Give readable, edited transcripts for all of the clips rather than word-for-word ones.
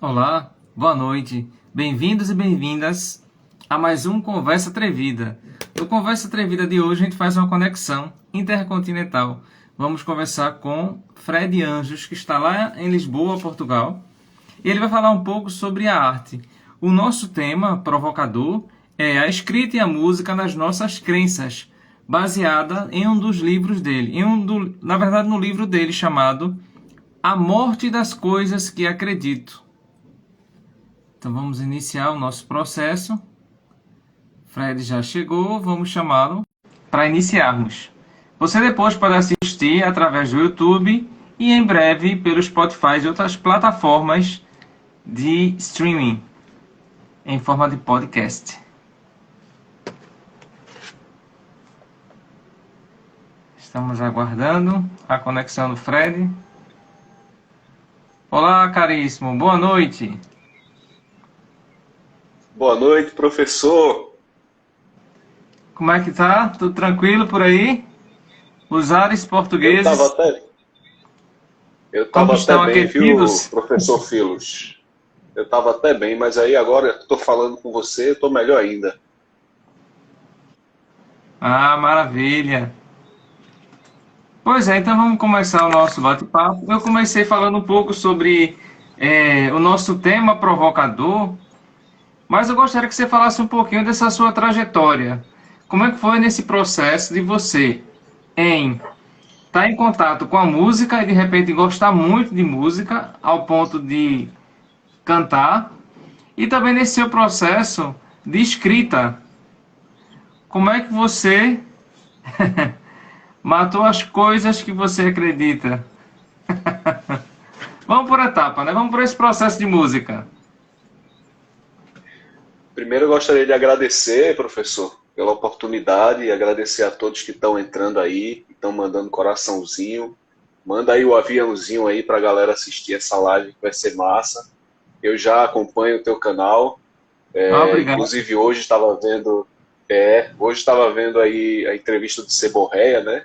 Olá, boa noite. Bem-vindos e bem-vindas a mais um Conversa Atrevida. No Conversa Atrevida de hoje a gente faz uma conexão intercontinental. Vamos conversar com Fred Anjos, que está lá em Lisboa, Portugal. E ele vai falar um pouco sobre a arte. O nosso tema provocador é a escrita e a música nas nossas crenças, baseada em um dos livros dele. Na verdade, no livro dele chamado A Morte das Coisas que Acredito. Então vamos iniciar o nosso processo. Fred já chegou, vamos chamá-lo para iniciarmos. Você depois pode assistir através do YouTube e em breve pelo Spotify e outras plataformas de streaming em forma de podcast. Estamos aguardando a conexão do Fred. Olá, caríssimo, boa noite. Boa noite, professor. Como é que tá? Tudo tranquilo por aí? Os ares Eu portugueses, estava até, eu como tava até estão bem, viu, aquecidos? professor Filos? Eu estava até bem, mas aí agora que estou falando com você, eu estou melhor ainda. Ah, maravilha. Pois é, então vamos começar o nosso bate-papo. Eu comecei falando um pouco sobre o nosso tema provocador, mas eu gostaria que você falasse um pouquinho dessa sua trajetória. Como é que foi nesse processo de você em estar em contato com a música e de repente gostar muito de música ao ponto de cantar, e também nesse seu processo de escrita. Como é que você matou as coisas que você acredita? Vamos por etapa, né? Vamos por esse processo de música. Primeiro eu gostaria de agradecer, professor, pela oportunidade e agradecer a todos que estão entrando aí, que estão mandando coraçãozinho. Manda aí o aviãozinho aí para a galera assistir essa live que vai ser massa. Eu já acompanho o teu canal. Ah, obrigado. Inclusive hoje estava vendo aí a entrevista de Seborréia, né?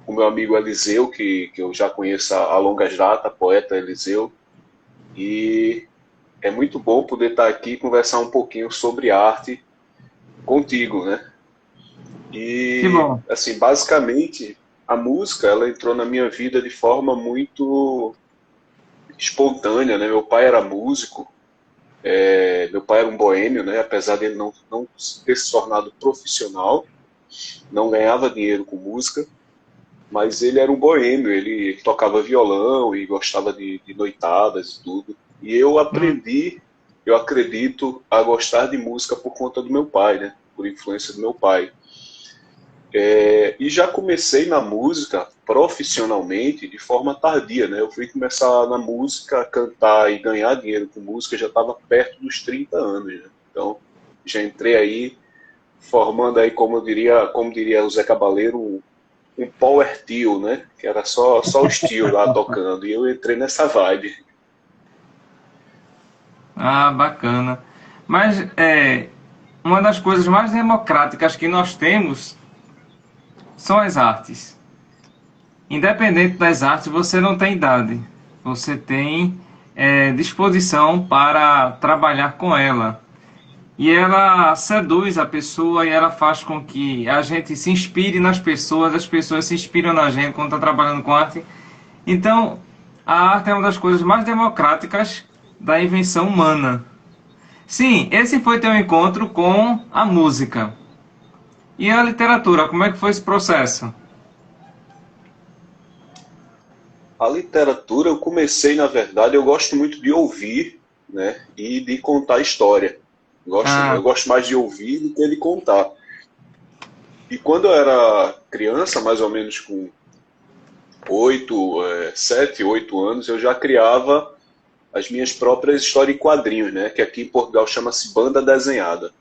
O meu amigo Eliseu, que eu já conheço há longas datas, poeta Eliseu, e é muito bom poder estar aqui e conversar um pouquinho sobre arte contigo, né? Que E, bom. assim, basicamente, a música, ela entrou na minha vida de forma muito espontânea, né? Meu pai era músico, meu pai era um boêmio, né? Apesar de ele não ter se tornado profissional, não ganhava dinheiro com música, mas ele era um boêmio, ele tocava violão e gostava de noitadas e tudo. E eu Hum. aprendi, eu acredito, a gostar de música por conta do meu pai, né? Por influência do meu pai. E já comecei na música profissionalmente de forma tardia, né? Eu fui começar na música, cantar e ganhar dinheiro com música, já estava perto dos 30 anos, né? Então, já entrei aí formando aí, como diria o Zé Cabaleiro, um power trio, né? Que era só os tios lá tocando. E eu entrei nessa vibe. Ah, bacana. Mas uma das coisas mais democráticas que nós temos são as artes. Independente das artes, você não tem idade. Você tem disposição para trabalhar com ela. E ela seduz a pessoa e ela faz com que a gente se inspire nas pessoas, as pessoas se inspiram na gente quando está trabalhando com arte. Então, a arte é uma das coisas mais democráticas da invenção humana. Sim, esse foi teu encontro com a música. E a literatura, como é que foi esse processo? A literatura, eu comecei, na verdade, eu gosto muito de ouvir, né? E de contar história. Eu Ah, gosto mais de ouvir do que de contar. E quando eu era criança, mais ou menos com 7, 8 anos, eu já criava as minhas próprias histórias em quadrinhos, né? Que aqui em Portugal chama-se banda desenhada.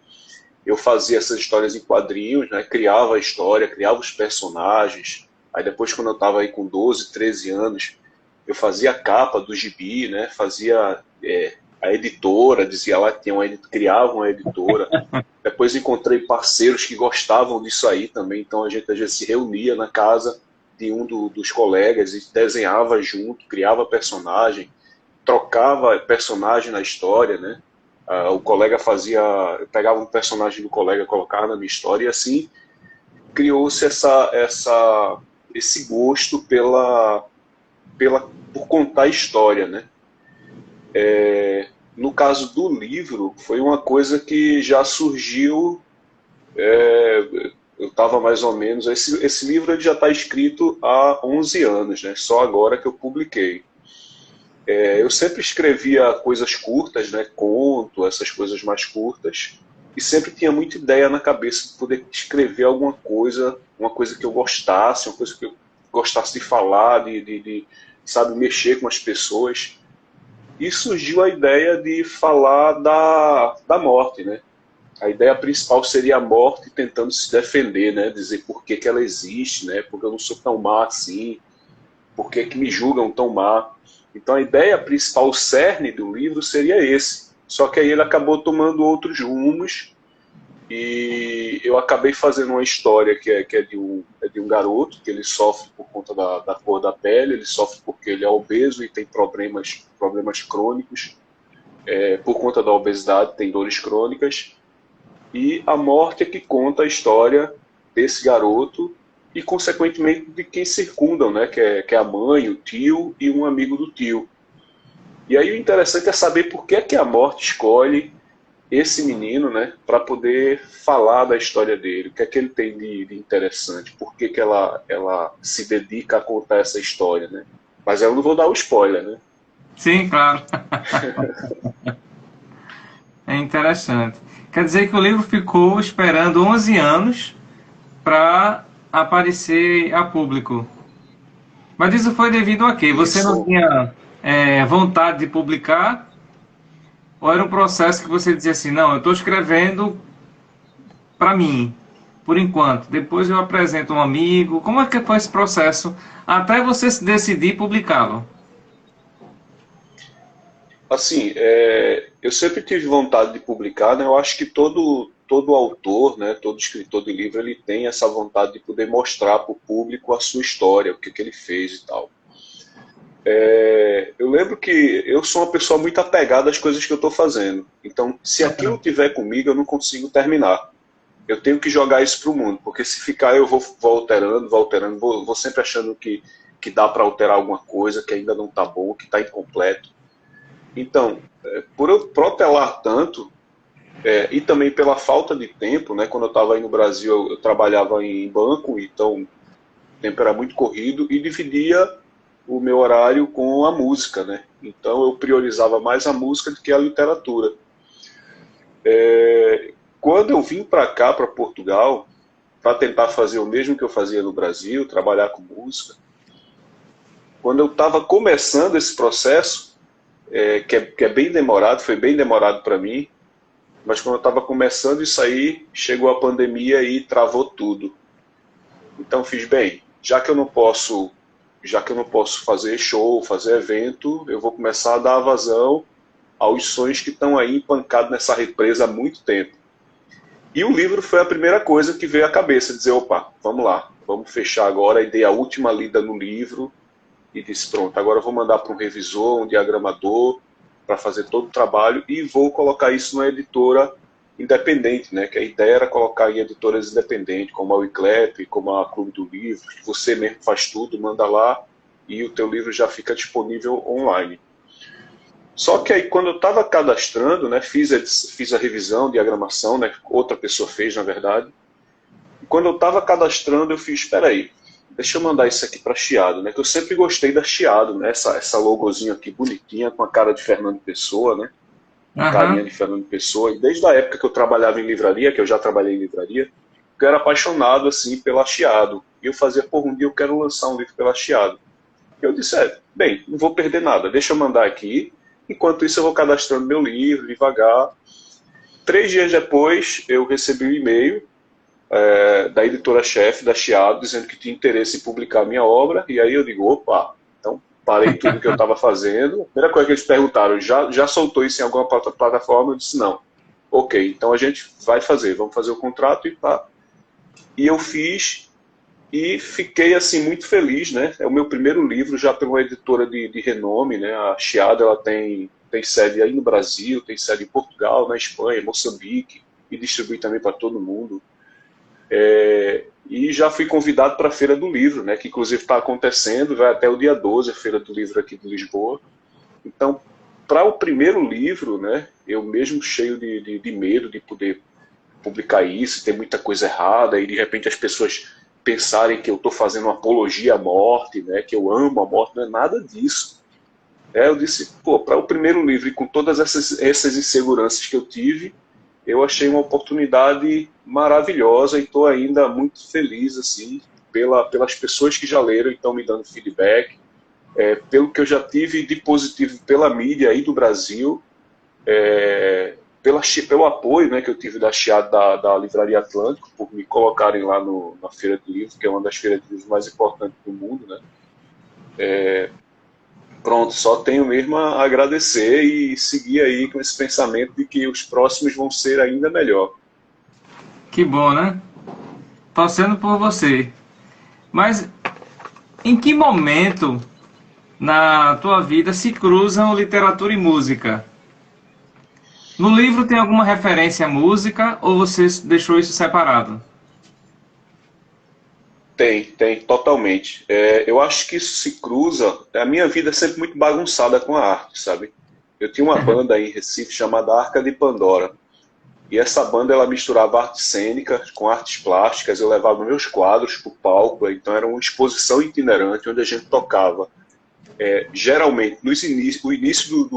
Eu fazia essas histórias em quadrinhos, né? Criava a história, criava os personagens. Aí depois, quando eu estava aí com 12, 13 anos, eu fazia a capa do gibi, né? Fazia a editora, dizia lá que tinha criava uma editora. Depois encontrei parceiros que gostavam disso aí também, então a gente às vezes se reunia na casa de um dos colegas e desenhava junto, criava personagem. trocava personagem na história, né? O colega eu pegava um personagem do colega, colocava na minha história, e assim criou-se esse gosto por contar a história, né? No caso do livro, foi uma coisa que já surgiu. Eu estava mais ou menos. Esse livro ele já está escrito há 11 anos, né? Só agora que eu publiquei. Eu sempre escrevia coisas curtas, né? Conto, essas coisas mais curtas. E sempre tinha muita ideia na cabeça de poder escrever alguma coisa, uma coisa que eu gostasse, uma coisa que eu gostasse de falar, sabe, mexer com as pessoas. E surgiu a ideia de falar da morte, né? A ideia principal seria a morte tentando se defender, né? Dizer por que ela existe, né? Porque eu não sou tão má assim, por que me julgam tão má. Então a ideia principal, o cerne do livro seria esse. Só que aí ele acabou tomando outros rumos e eu acabei fazendo uma história que é de um garoto que ele sofre por conta da cor da pele, ele sofre porque ele é obeso e tem problemas crônicos, por conta da obesidade, tem dores crônicas, e a morte é que conta a história desse garoto e, consequentemente, de quem circundam, né? Que é a mãe, o tio e um amigo do tio. E aí o interessante é saber por que a morte escolhe esse menino, né, para poder falar da história dele, o que é que ele tem de interessante, por que ela se dedica a contar essa história, né? Mas eu não vou dar o spoiler, né? Sim, claro. É interessante. Quer dizer que o livro ficou esperando 11 anos para aparecer a público. Mas isso foi devido a quê? Você não Isso. tinha vontade de publicar? Ou era um processo que você dizia assim, não, eu estou escrevendo para mim, por enquanto. Depois eu apresento um amigo. Como é que foi esse processo até você se decidir publicá-lo? Assim, eu sempre tive vontade de publicar, né? Eu acho que todo autor, né, todo escritor de livro, ele tem essa vontade de poder mostrar para o público a sua história, o que ele fez e tal. Eu lembro que eu sou uma pessoa muito apegada às coisas que eu estou fazendo. Então, se aquilo não estiver comigo, eu não consigo terminar. Eu tenho que jogar isso para o mundo, porque se ficar eu vou alterando, vou sempre achando que dá para alterar alguma coisa, que ainda não está bom, que está incompleto. Então, por eu protelar tanto, e também pela falta de tempo, né? Quando eu estava aí no Brasil, eu trabalhava em banco, então o tempo era muito corrido e dividia o meu horário com a música, né? Então eu priorizava mais a música do que a literatura. Quando eu vim para cá, para Portugal, para tentar fazer o mesmo que eu fazia no Brasil, trabalhar com música, quando eu estava começando esse processo, que é bem demorado, foi bem demorado para mim, mas quando eu estava começando isso aí, chegou a pandemia e travou tudo. Então fiz bem, já que eu não posso fazer show, fazer evento, eu vou começar a dar vazão aos sonhos que estão aí empancados nessa represa há muito tempo. E o livro foi a primeira coisa que veio à cabeça, dizer, opa, vamos lá, vamos fechar agora. E dei a última lida no livro e disse, pronto, agora eu vou mandar para um revisor, um diagramador, para fazer todo o trabalho e vou colocar isso numa editora independente, né? Que a ideia era colocar em editoras independentes, como a Wiclap, como a Clube do Livro, que você mesmo faz tudo, manda lá e o teu livro já fica disponível online. Só que aí quando eu estava cadastrando, né, fiz a revisão, diagramação, né, outra pessoa fez na verdade, e quando eu estava cadastrando eu fiz, espera aí, deixa eu mandar isso aqui para Chiado, né, que eu sempre gostei da Chiado, né, essa logozinha aqui bonitinha com a cara de Fernando Pessoa, né, a carinha de Fernando Pessoa, e desde a época que eu trabalhava em livraria, que eu já trabalhei em livraria, eu era apaixonado assim pela Chiado, e eu fazia, por um dia eu quero lançar um livro pela Chiado. E eu disse, bem, não vou perder nada, deixa eu mandar aqui, enquanto isso eu vou cadastrando meu livro devagar. 3 dias depois eu recebi um e-mail da editora-chefe da Chiado dizendo que tinha interesse em publicar a minha obra, e aí eu digo, opa, então parei tudo que eu estava fazendo. A primeira coisa que eles perguntaram, já soltou isso em alguma plataforma? Eu disse, não. Ok, então a gente vai fazer, vamos fazer o contrato e pá. E eu fiz, E fiquei assim muito feliz, né? É o meu primeiro livro já pela uma editora de renome, né? A Chiado, ela tem sede aí no Brasil, tem sede em Portugal, na Espanha, Moçambique, e distribui também para todo mundo. E já fui convidado para a Feira do Livro, né? Que inclusive está acontecendo, vai até o dia 12, a Feira do Livro aqui de Lisboa. Então, para o primeiro livro, né? Eu mesmo cheio de medo de poder publicar isso, ter muita coisa errada, e de repente as pessoas pensarem que eu estou fazendo uma apologia à morte, né, que eu amo a morte, não é nada disso. Eu disse, pô, para o primeiro livro, e com todas essas inseguranças que eu tive, eu achei uma oportunidade maravilhosa e estou ainda muito feliz assim, pelas pessoas que já leram e estão me dando feedback, pelo que eu já tive de positivo pela mídia aí do Brasil, pelo apoio, né, que eu tive da Chiado da Livraria Atlântico, por me colocarem lá na Feira do Livro, que é uma das feiras de livros mais importantes do mundo, né? Pronto, só tenho mesmo a agradecer e seguir aí com esse pensamento de que os próximos vão ser ainda melhor. Que bom, né? Torcendo por você. Mas em que momento na tua vida se cruzam literatura e música? No livro tem alguma referência à música ou você deixou isso separado? Tem, totalmente. Eu acho que isso se cruza. A minha vida é sempre muito bagunçada com a arte, sabe? Eu tinha uma banda aí em Recife chamada Arca de Pandora. E essa banda ela misturava arte cênica com artes plásticas. Eu levava meus quadros para o palco, então era uma exposição itinerante onde a gente tocava. Geralmente, o início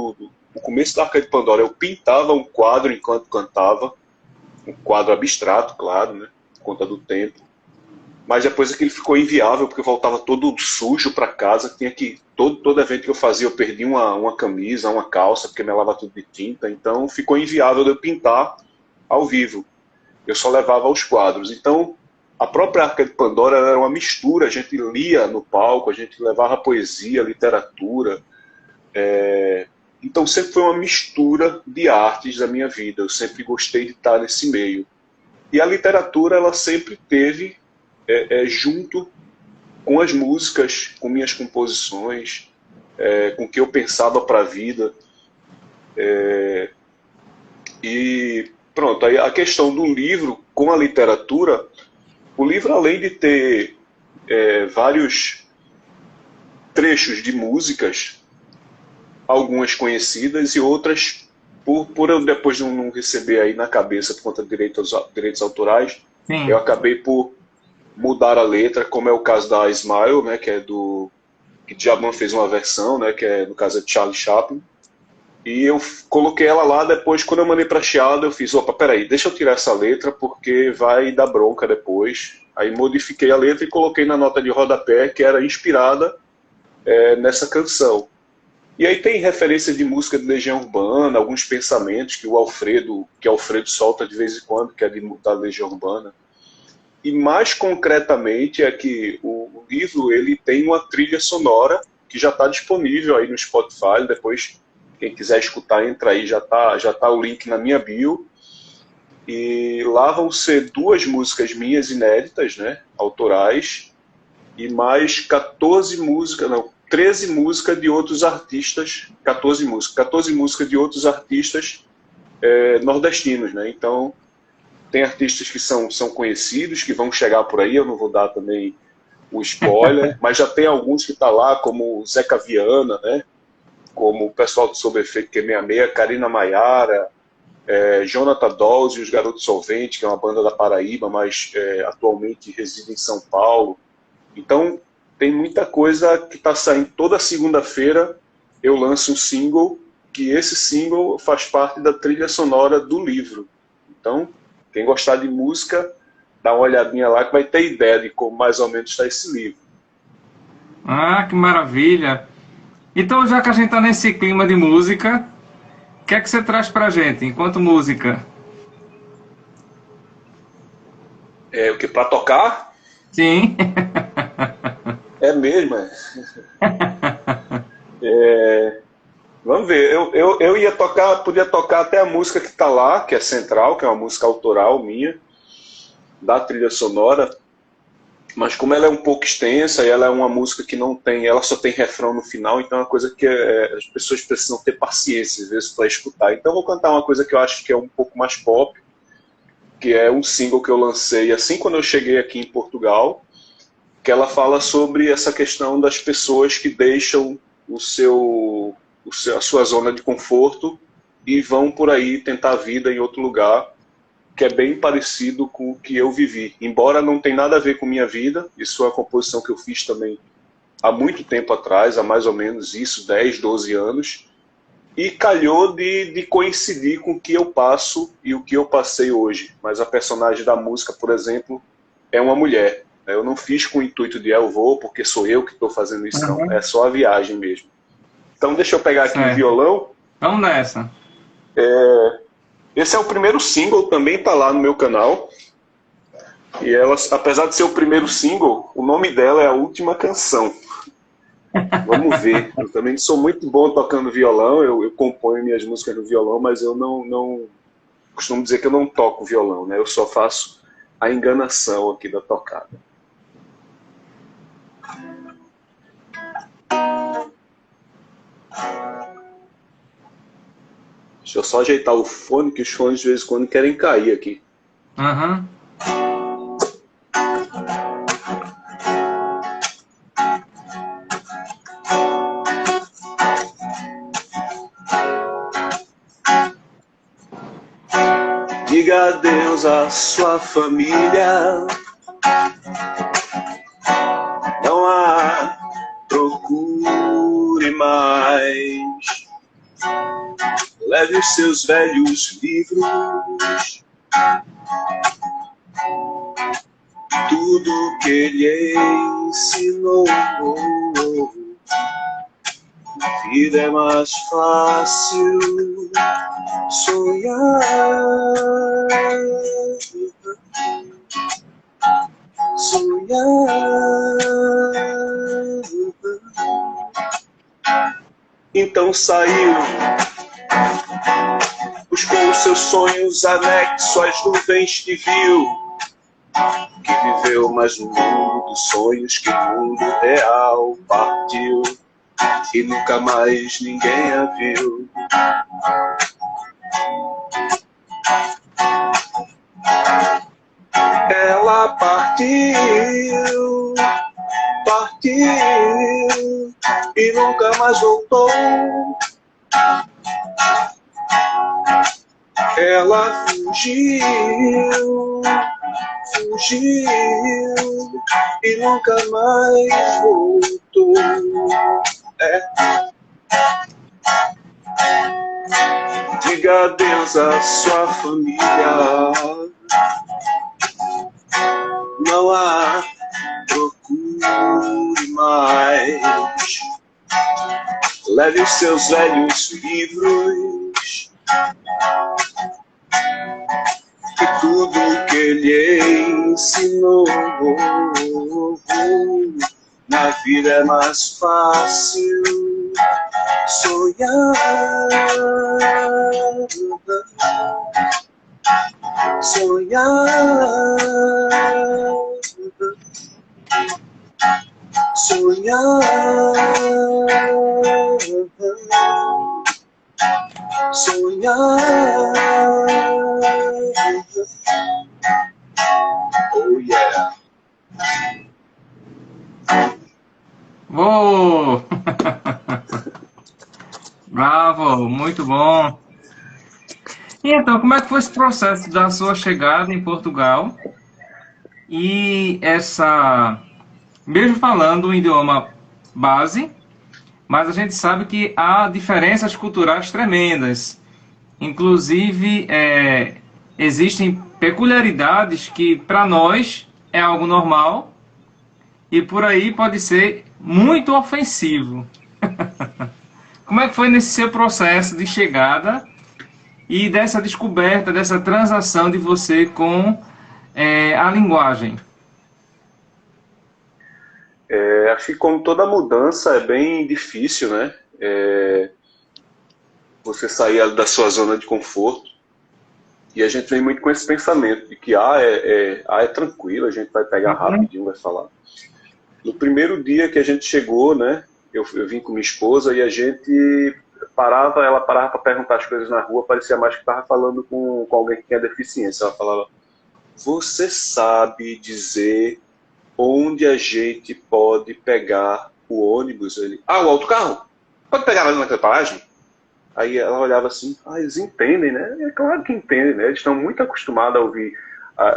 o começo da Arca de Pandora, eu pintava um quadro enquanto cantava, um quadro abstrato, claro, né? Por conta do tempo. Mas depois aquilo ficou inviável, porque eu voltava todo sujo para casa, tinha que, todo evento que eu fazia, eu perdi uma camisa, uma calça, porque me lavava tudo de tinta, então ficou inviável de eu pintar ao vivo. Eu só levava os quadros. Então, a própria Arca de Pandora era uma mistura, a gente lia no palco, a gente levava poesia, literatura. Então, sempre foi uma mistura de artes da minha vida, eu sempre gostei de estar nesse meio. E a literatura, ela sempre teve junto com as músicas, com minhas composições, com o que eu pensava para a vida. E pronto, aí a questão do livro com a literatura, o livro, além de ter vários trechos de músicas, algumas conhecidas e outras, por eu depois não receber aí na cabeça por conta de direitos autorais, Sim. eu acabei por mudar a letra, como é o caso da Smile, né, que Djavan fez uma versão, né, que no caso é de Charlie Chaplin, e eu coloquei ela lá. Depois, quando eu mandei para Chiado, eu fiz, opa, peraí, deixa eu tirar essa letra, porque vai dar bronca depois. Aí modifiquei a letra e coloquei na nota de rodapé, que era inspirada nessa canção. E aí tem referência de música de Legião Urbana, alguns pensamentos que Alfredo solta de vez em quando, que é da Legião Urbana. E mais concretamente é que o livro ele tem uma trilha sonora que já está disponível aí no Spotify. Depois, quem quiser escutar, entra aí, já tá o link na minha bio. E lá vão ser 2 músicas minhas inéditas, né, autorais, e mais 13 músicas de outros artistas, 14 músicas de outros artistas nordestinos, né? Então, tem artistas que são conhecidos, que vão chegar por aí, eu não vou dar também o spoiler, mas já tem alguns que estão lá, como Zeca Viana, né? Como o pessoal do Sob Efeito Q66, Karina Maiara, Jonathan Dolls e os Garotos Solventes, que é uma banda da Paraíba, mas atualmente reside em São Paulo. Então, tem muita coisa que está saindo. Toda segunda-feira eu lanço um single, que esse single faz parte da trilha sonora do livro. Então, quem gostar de música, dá uma olhadinha lá que vai ter ideia de como mais ou menos está esse livro. Ah, que maravilha! Então, já que a gente está nesse clima de música, o que é que você traz pra gente enquanto música? O que, para tocar? Sim. É mesmo, Vamos ver, eu ia tocar, podia tocar até a música que está lá, que é Central, que é uma música autoral minha, da trilha sonora, Mas como ela é um pouco extensa e ela é uma música que não tem, ela só tem refrão no final, então é uma coisa que as pessoas precisam ter paciência às vezes para escutar. Então eu vou cantar uma coisa que eu acho que é um pouco mais pop, que é um single que eu lancei assim quando eu cheguei aqui em Portugal, que ela fala sobre essa questão das pessoas que deixam a sua zona de conforto e vão por aí tentar a vida em outro lugar, que é bem parecido com o que eu vivi. Embora não tenha nada a ver com minha vida, isso é uma composição que eu fiz também há muito tempo atrás, há mais ou menos isso, 10, 12 anos, e calhou de coincidir com o que eu passo e o que eu passei hoje. Mas a personagem da música, por exemplo, é uma mulher. Eu não fiz com o intuito de eu vou, porque sou eu que estou fazendo isso, não. É só a viagem mesmo. Então deixa eu pegar aqui o violão. Vamos nessa. Esse é o primeiro single, também está lá no meu canal. E ela, apesar de ser o primeiro single, o nome dela é A Última Canção. Vamos ver. Eu também sou muito bom tocando violão, eu componho minhas músicas no violão, mas eu não costumo dizer que eu não toco violão, né? Eu só faço a enganação aqui da tocada. Deixa eu só ajeitar o fone, que os fones de vez em quando querem cair aqui. Diga adeus à sua família. Não há, procure mais. Leve os seus velhos livros, tudo que ele ensinou. A vida é mais fácil sonhar. Então saiu, buscou os seus sonhos anexo às nuvens que viu, que viveu mais no mundo dos sonhos que o mundo real partiu, e nunca mais ninguém a viu. Ela partiu, e nunca mais voltou. Ela fugiu, e nunca mais voltou. Diga adeus à sua família. Não há, procure mais. Leve os seus velhos livros, e tudo que ele ensinou. Na vida é mais fácil sonhar. Oh yeah. Uou! Bravo, muito bom. E então, como é que foi esse processo da sua chegada em Portugal? E mesmo falando o idioma base, mas a gente sabe que há diferenças culturais tremendas. Inclusive, existem peculiaridades que para nós é algo normal e por aí pode ser muito ofensivo. Como é que foi nesse seu processo de chegada e dessa descoberta, dessa transação de você com a linguagem? Acho que como toda mudança é bem difícil, né? Você sair da sua zona de conforto. E a gente vem muito com esse pensamento de que é tranquilo, a gente vai pegar rapidinho, vai falar. No primeiro dia que a gente chegou, né, eu vim com minha esposa e a gente ela parava para perguntar as coisas na rua, parecia mais que estava falando com alguém que tinha deficiência. Ela falava: você sabe dizer onde a gente pode pegar o ônibus? Ele: o autocarro? Pode pegar ali naquela paragem? Aí ela olhava assim: eles entendem, né? É claro que entendem, né? Eles estão muito acostumados a ouvir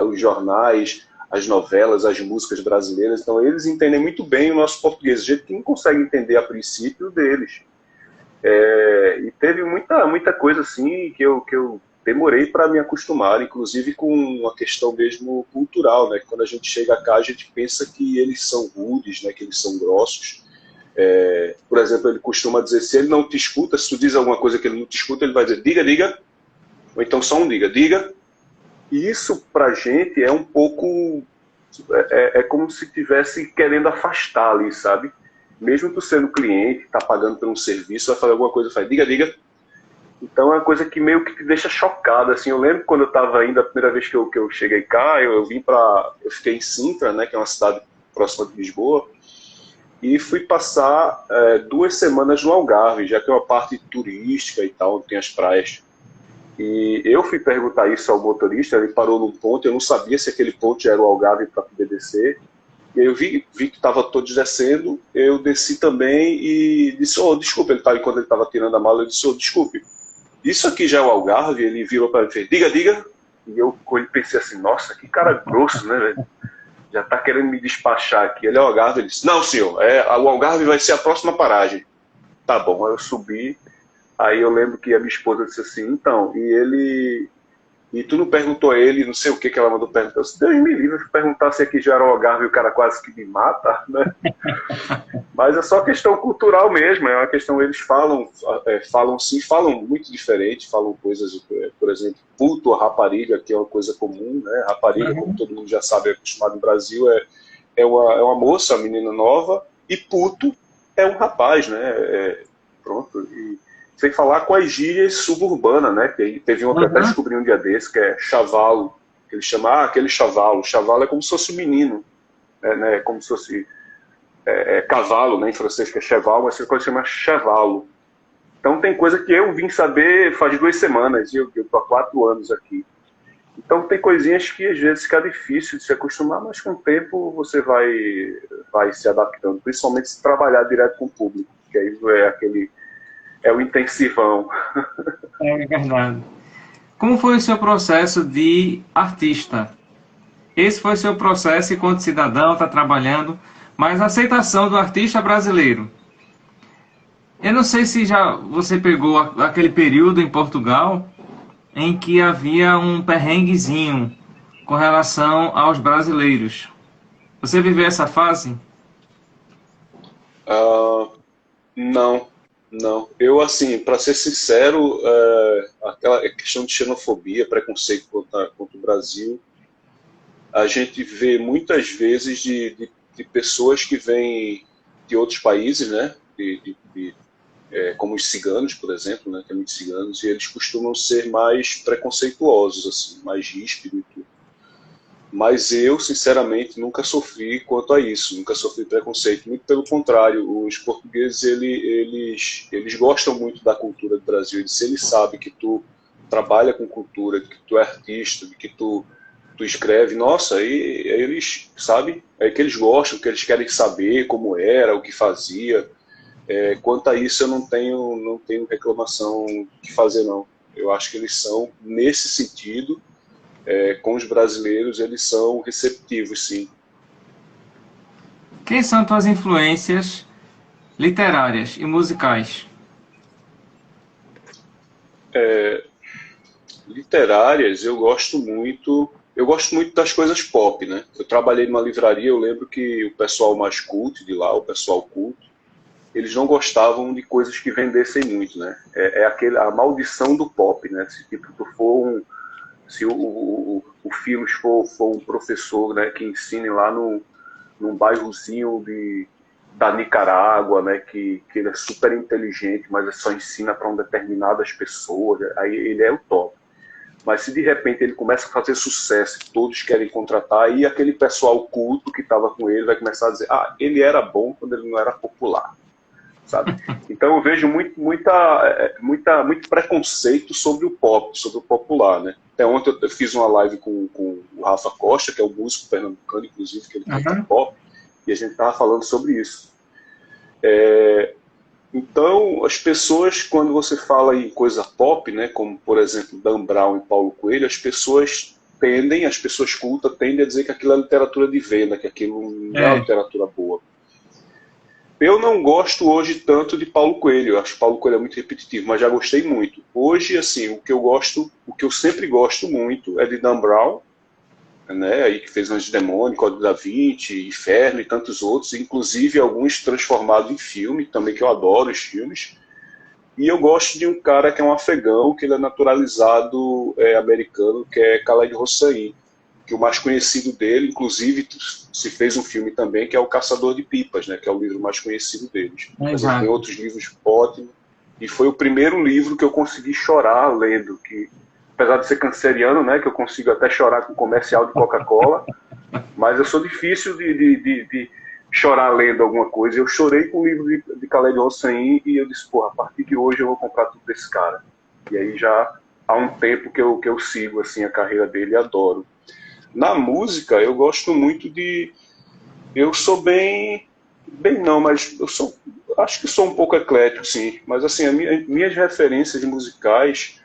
os jornais, as novelas, as músicas brasileiras, então eles entendem muito bem o nosso português, a gente não consegue entender a princípio deles. E teve muita coisa assim que eu demorei para me acostumar, inclusive com a questão mesmo cultural, né? Quando a gente chega cá, a gente pensa que eles são rudes, né? Que eles são grossos. Por exemplo, ele costuma dizer: se ele não te escuta, se tu diz alguma coisa que ele não te escuta, ele vai dizer: diga, diga, ou então só um diga, diga. E isso pra gente é um pouco como se estivesse querendo afastar ali, sabe? Mesmo tu sendo cliente, tá pagando por um serviço, vai fazer alguma coisa, faz diga, diga. Então é uma coisa que meio que te deixa chocado, assim. Eu lembro quando eu estava indo, a primeira vez que eu cheguei cá, eu fiquei em Sintra, né, que é uma cidade próxima de Lisboa, e fui passar 2 semanas no Algarve, já que é uma parte turística e tal, onde tem as praias. E eu fui perguntar isso ao motorista, ele parou num ponto, eu não sabia se aquele ponto já era o Algarve para poder descer. E aí eu vi que estava todos descendo, eu desci também e disse: desculpe, enquanto ele estava tirando a mala, eu disse: desculpe, isso aqui já é o Algarve? Ele virou para mim e fez: diga, diga. E eu pensei assim: nossa, que cara grosso, né, velho? Já está querendo me despachar aqui. Ele: é o Algarve? Ele disse: não, senhor, o Algarve vai ser a próxima paragem. Tá bom, aí eu subi. Aí eu lembro que a minha esposa disse assim: então, e tu não perguntou a ele, não sei o que ela mandou perguntar. Eu disse: Deus me livre, se perguntasse aqui já era o Algarve e o cara quase que me mata, né? Mas é só questão cultural mesmo, é uma questão, eles falam sim, falam muito diferente, falam coisas, por exemplo, puto ou rapariga, que é uma coisa comum, né? Rapariga, como todo mundo já sabe, é acostumado no Brasil, é uma moça, uma menina nova, e puto é um rapaz, né? Pronto, e sem falar com as gírias suburbanas, né? Teve uma que eu até descobri um dia desse, que é chavalo, que ele chama aquele chavalo. Chavalo é como se fosse um menino, né? Como se fosse cavalo, né? Em francês, que é cheval, mas essa coisa se chama chavalo. Então tem coisa que eu vim saber faz 2 semanas, e eu estou há 4 anos aqui. Então tem coisinhas que às vezes fica difícil de se acostumar, mas com o tempo você vai se adaptando, principalmente se trabalhar direto com o público, que aí é o intensivão. É verdade. Como foi o seu processo de artista? Esse foi o seu processo enquanto cidadão, está trabalhando, mas a aceitação do artista brasileiro. Eu não sei se já você pegou aquele período em Portugal em que havia um perrenguezinho com relação aos brasileiros. Você viveu essa fase? Não, não. Eu, assim, para ser sincero, aquela questão de xenofobia, preconceito contra o Brasil, a gente vê muitas vezes de pessoas que vêm de outros países, né? Como os ciganos, por exemplo, né? Tem muitos ciganos, e eles costumam ser mais preconceituosos, assim, mais ríspidos e tudo. Mas eu, sinceramente, nunca sofri quanto a isso, nunca sofri preconceito. Muito pelo contrário, os portugueses, eles gostam muito da cultura do Brasil. Se eles sabem que tu trabalha com cultura, que tu é artista, que tu escreve, nossa, aí eles, sabe? É que eles gostam, que eles querem saber como era, o que fazia. Quanto a isso, eu não tenho reclamação de fazer, não. Eu acho que eles são, nesse sentido, com os brasileiros, eles são receptivos, sim. Quem são tuas influências literárias e musicais? Literárias, eu gosto muito das coisas pop, né? Eu trabalhei numa livraria, eu lembro que o pessoal mais cult de lá, o pessoal culto, eles não gostavam de coisas que vendessem muito, né? A maldição do pop, né? Se tipo, se o Filos for um professor, né, que ensine lá num bairrozinho da Nicarágua, né, que ele é super inteligente, mas só ensina para determinadas pessoas, aí ele é o top. Mas se de repente ele começa a fazer sucesso e todos querem contratar, aí aquele pessoal culto que estava com ele vai começar a dizer, ele era bom quando ele não era popular, sabe? Então eu vejo muito preconceito sobre o pop, sobre o popular, né? Até ontem eu fiz uma live com o Rafa Costa, que é um músico pernambucano, inclusive, que ele canta pop, e a gente estava falando sobre isso. Então, as pessoas, quando você fala em coisa pop, né, como, por exemplo, Dan Brown e Paulo Coelho, as pessoas cultas tendem a dizer que aquilo é literatura de venda, que aquilo não é literatura boa. Eu não gosto hoje tanto de Paulo Coelho, eu acho que Paulo Coelho é muito repetitivo, mas já gostei muito. Hoje, assim, o que eu sempre gosto muito é de Dan Brown, né, aí que fez Anjos e Demônios, Código da Vinci, Inferno e tantos outros, inclusive alguns transformados em filme, também que eu adoro os filmes. E eu gosto de um cara que é um afegão, que ele é naturalizado americano, que é Khaled Hossein, que o mais conhecido dele, inclusive se fez um filme também, que é O Caçador de Pipas, né, que é o livro mais conhecido deles. Mas ele tem outros livros ótimos, e foi o primeiro livro que eu consegui chorar lendo, que apesar de ser canceriano, né, que eu consigo até chorar com comercial de Coca-Cola, mas eu sou difícil de chorar lendo alguma coisa. Eu chorei com o livro de Khaled Hossein e eu disse, porra, a partir de hoje eu vou comprar tudo desse cara. E aí já há um tempo que eu sigo assim, a carreira dele e adoro. Na música, eu gosto muito de... Eu sou bem não, mas acho que sou um pouco eclético, sim. Mas assim, minhas referências musicais...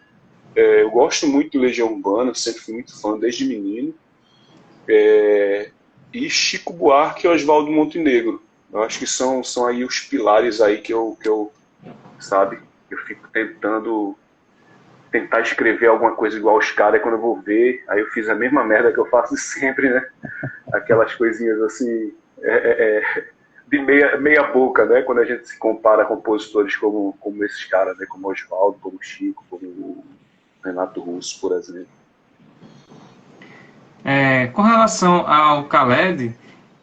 eu gosto muito de Legião Urbana, sempre fui muito fã desde menino. E Chico Buarque e Oswaldo Montenegro. Eu acho que são aí os pilares aí que eu sabe, eu fico tentar escrever alguma coisa igual aos caras, quando eu vou ver, aí eu fiz a mesma merda que eu faço sempre, né? Aquelas coisinhas assim, de meia boca, né? Quando a gente se compara a compositores como esses caras, né? Como Oswaldo, como Chico, como Renato Russo, por exemplo. Com relação ao Khaled,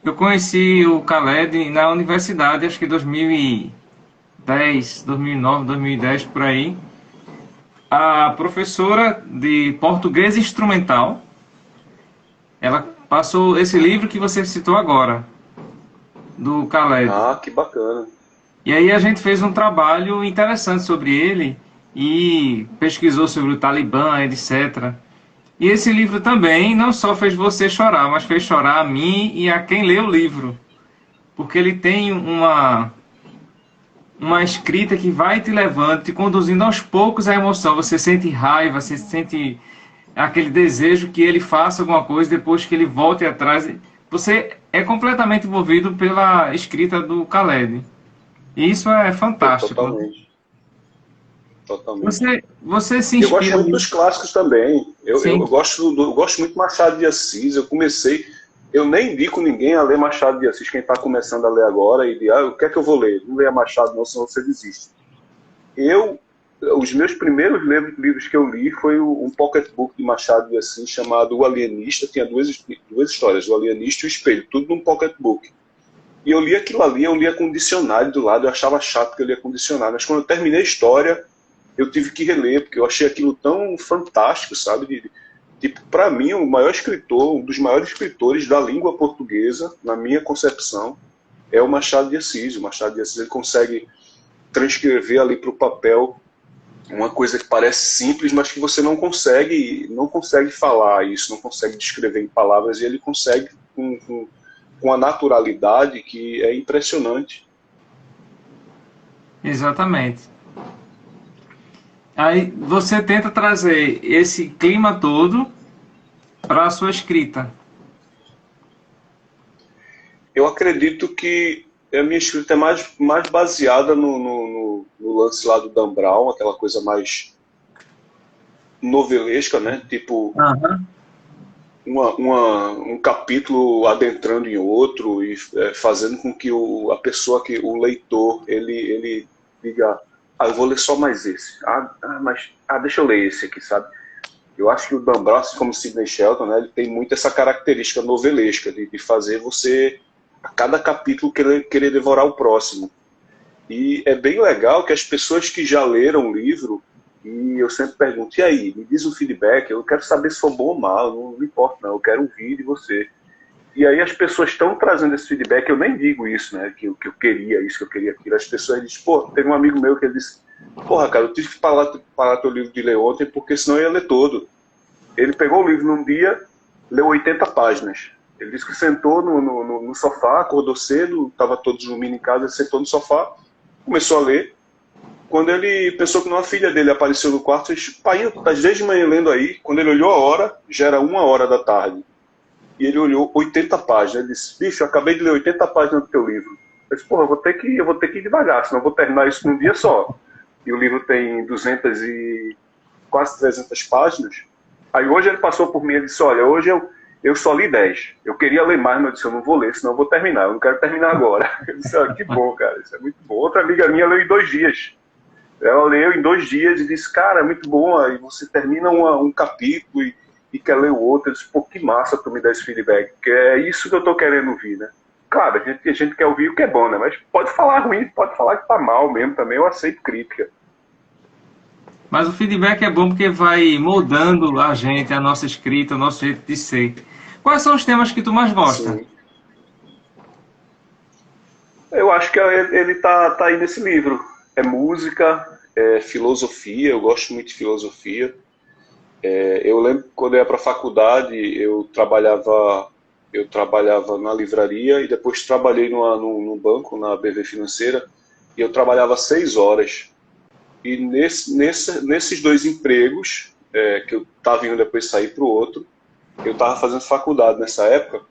eu conheci o Khaled na universidade, acho que 2010, 2009, 2010, por aí. A professora de português instrumental, ela passou esse livro que você citou agora, do Khaled. Ah, que bacana. E aí a gente fez um trabalho interessante sobre ele e pesquisou sobre o Talibã, etc. E esse livro também não só fez você chorar, mas fez chorar a mim e a quem lê o livro. Porque ele tem uma escrita que vai te levando, te conduzindo aos poucos à emoção. Você sente raiva, você sente aquele desejo que ele faça alguma coisa, depois que ele volte atrás. Você é completamente envolvido pela escrita do Khaled. E isso é fantástico. Totalmente. Você se inspira... Eu gosto muito dos clássicos também. Eu gosto muito de Machado de Assis. Eu nem indico ninguém a ler Machado de Assis, quem está começando a ler agora, e diz, o que é que eu vou ler? Não leia Machado não, senão você desiste. Os meus primeiros livros que eu li foi um pocketbook de Machado de Assis chamado O Alienista. Tinha duas histórias, O Alienista e O Espelho, tudo num pocketbook. E eu li aquilo ali, eu lia com dicionário do lado, eu achava chato que eu lia com dicionário, mas quando eu terminei a história, eu tive que reler, porque eu achei aquilo tão fantástico, sabe? Tipo, para mim, o maior escritor, um dos maiores escritores da língua portuguesa, na minha concepção, é o Machado de Assis. O Machado de Assis, ele consegue transcrever ali para o papel uma coisa que parece simples, mas que você não consegue falar isso, não consegue descrever em palavras, e ele consegue com uma naturalidade que é impressionante. Exatamente. Aí você tenta trazer esse clima todo para a sua escrita. Eu acredito que a minha escrita é mais baseada no lance lá do Dan Brown, aquela coisa mais novelesca, né? Tipo, um capítulo adentrando em outro e fazendo com que o leitor, ele diga, eu vou ler só mais esse. Deixa eu ler esse aqui, sabe? Eu acho que o Dan Brown, como Sidney Sheldon, né, ele tem muito essa característica novelesca de fazer você, a cada capítulo, querer devorar o próximo. E é bem legal que as pessoas que já leram o livro, E eu sempre pergunto, e aí, me diz um feedback, eu quero saber se sou bom ou mal, não importa não, eu quero ouvir de você. E aí as pessoas estão trazendo esse feedback, eu nem digo isso, né, que eu queria isso, que eu queria aquilo. As pessoas dizem, pô, teve um amigo meu que ele disse, porra, cara, eu tive que parar teu livro de ler ontem, porque senão eu ia ler todo. Ele pegou o livro num dia, leu 80 páginas. Ele disse que sentou no sofá, acordou cedo, estava todos dormindo em casa, ele sentou no sofá, começou a ler. Quando ele pensou que uma filha dele apareceu no quarto, ele disse, pai, tu estás desde manhã lendo aí. Quando ele olhou a hora, já era 1h da tarde. E ele olhou 80 páginas. Ele disse, bicho, eu acabei de ler 80 páginas do teu livro. Eu disse, porra, eu vou ter que ir devagar, senão eu vou terminar isso num dia só. E o livro tem 200 e quase 300 páginas. Aí hoje ele passou por mim e disse, olha, hoje eu só li 10. Eu queria ler mais, mas eu disse, eu não vou ler, senão eu vou terminar. Eu não quero terminar agora. Eu disse, ah, que bom, cara, isso é muito bom. Outra amiga minha leu em 2 dias. Ela leu em 2 dias e disse, cara, é muito bom. Aí você termina um capítulo e quer ler o outro. Eu disse, pô, que massa tu me dar esse feedback. Porque é isso que eu tô querendo ouvir, né? Claro, a gente quer ouvir o que é bom, né? Mas pode falar ruim, pode falar que tá mal mesmo também. Eu aceito crítica. Mas o feedback é bom porque vai moldando a gente, a nossa escrita, o nosso jeito de ser. Quais são os temas que tu mais gosta? Sim. Eu acho que ele tá aí nesse livro. É música, é filosofia, eu gosto muito de filosofia. Eu lembro que quando eu ia para a faculdade, eu trabalhava na livraria e depois trabalhei no banco, na BV Financeira, e eu trabalhava 6 horas. E nesses 2 empregos, que eu estava indo depois sair para o outro, eu estava fazendo faculdade nessa época,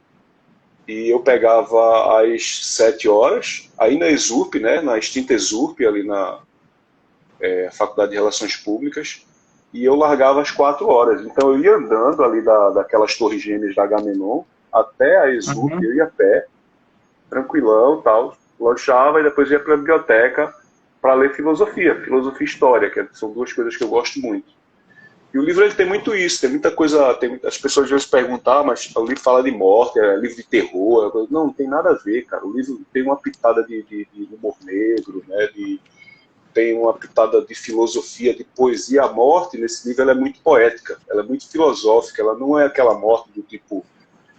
e eu pegava às 7 horas, aí na Exurp, né, na extinta Exurp, ali na Faculdade de Relações Públicas, e eu largava às 4 horas. Então eu ia andando ali daquelas torres gêmeas da Agamenon até a Exurp, Uhum. eu ia a pé, tranquilão, tal, lanchava e depois ia para a biblioteca para ler filosofia e história, que são 2 coisas que eu gosto muito. E o livro ele tem muito isso, tem muita coisa, as pessoas às vezes perguntam, mas o livro fala de morte, é livro de terror, não tem nada a ver, cara. O livro tem uma pitada de humor negro, né, tem uma pitada de filosofia, de poesia. A morte nesse livro ela é muito poética, ela é muito filosófica, ela não é aquela morte do tipo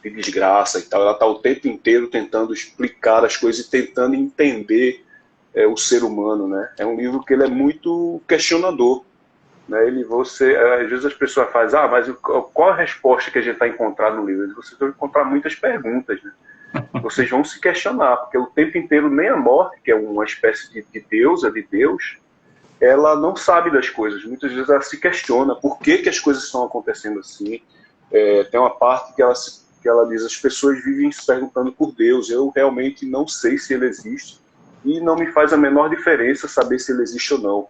de desgraça e tal, ela está o tempo inteiro tentando explicar as coisas e tentando entender o ser humano, né? É um livro que ele é muito questionador, né? Às vezes as pessoas fazem, mas qual a resposta que a gente vai encontrar no livro? Vocês vão encontrar muitas perguntas, né? Vocês vão se questionar, porque o tempo inteiro nem a morte, que é uma espécie de deusa, de Deus, ela não sabe das coisas. Muitas vezes ela se questiona por que as coisas estão acontecendo assim. Tem uma parte que ela diz, as pessoas vivem se perguntando por Deus, eu realmente não sei se ele existe, e não me faz a menor diferença saber se ele existe ou não.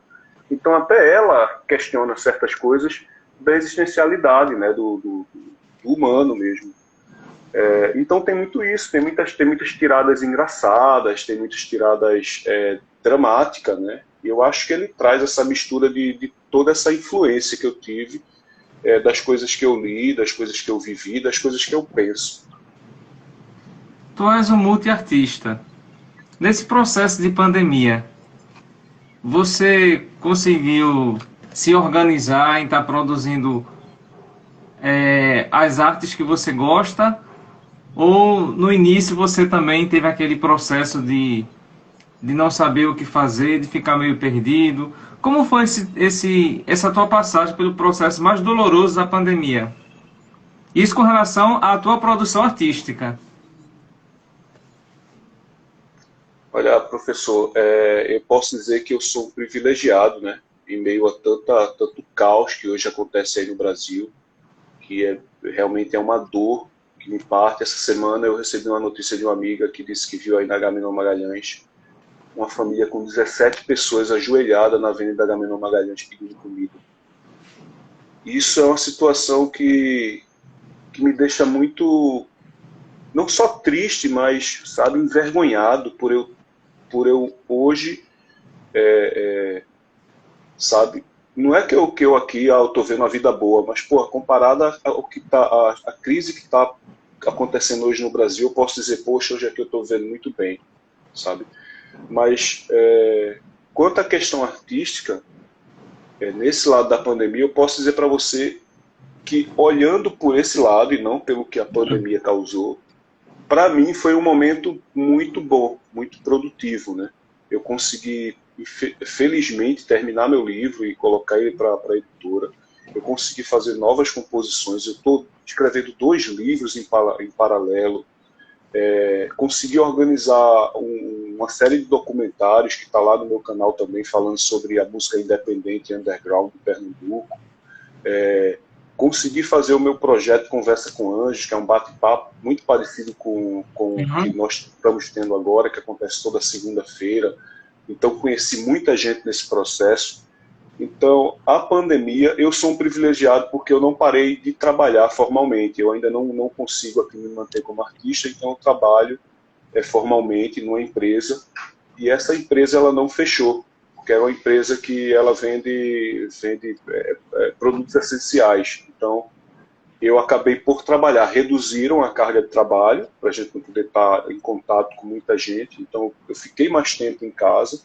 Então até ela questiona certas coisas da existencialidade, né, do humano mesmo. Então tem muito isso, tem muitas tiradas engraçadas, tem muitas tiradas dramáticas, né? E eu acho que ele traz essa mistura de toda essa influência que eu tive, das coisas que eu li, das coisas que eu vivi, das coisas que eu penso. Tu és um multiartista. Nesse processo de pandemia, você conseguiu se organizar em estar produzindo as artes que você gosta? Ou no início você também teve aquele processo de não saber o que fazer, de ficar meio perdido? Como foi essa tua passagem pelo processo mais doloroso da pandemia? Isso com relação à tua produção artística. Olha, professor, eu posso dizer que eu sou um privilegiado, né? Em meio a tanto caos que hoje acontece aí no Brasil, que realmente é uma dor que me parte. Essa semana eu recebi uma notícia de uma amiga que disse que viu aí na Agamenon Magalhães uma família com 17 pessoas ajoelhadas na Avenida Agamenon Magalhães pedindo comida. Isso é uma situação que me deixa muito, não só triste, mas, sabe, envergonhado por eu hoje, sabe, não é que eu aqui estou vendo a vida boa, mas, pô, comparada ao que a crise que está acontecendo hoje no Brasil, eu posso dizer, poxa, hoje aqui eu estou vendo muito bem, sabe? Mas, quanto à questão artística, nesse lado da pandemia, eu posso dizer para você que, olhando por esse lado e não pelo que a pandemia causou, para mim foi um momento muito bom, muito produtivo, né? Eu consegui, felizmente, terminar meu livro e colocar ele para a editora. Eu consegui fazer novas composições. Eu estou escrevendo 2 livros em paralelo. Consegui organizar uma série de documentários que está lá no meu canal também, falando sobre a música independente e underground de Pernambuco. Consegui fazer o meu projeto Conversa com Anjos, que é um bate-papo muito parecido com o que nós estamos tendo agora, que acontece toda segunda-feira. Então, conheci muita gente nesse processo. Então, a pandemia, eu sou um privilegiado porque eu não parei de trabalhar formalmente. Eu ainda não consigo aqui me manter como artista, então eu trabalho formalmente numa empresa. E essa empresa ela não fechou, porque é uma empresa que ela vende produtos essenciais. Então, eu acabei por trabalhar. Reduziram a carga de trabalho, para a gente não poder estar em contato com muita gente. Então, eu fiquei mais tempo em casa,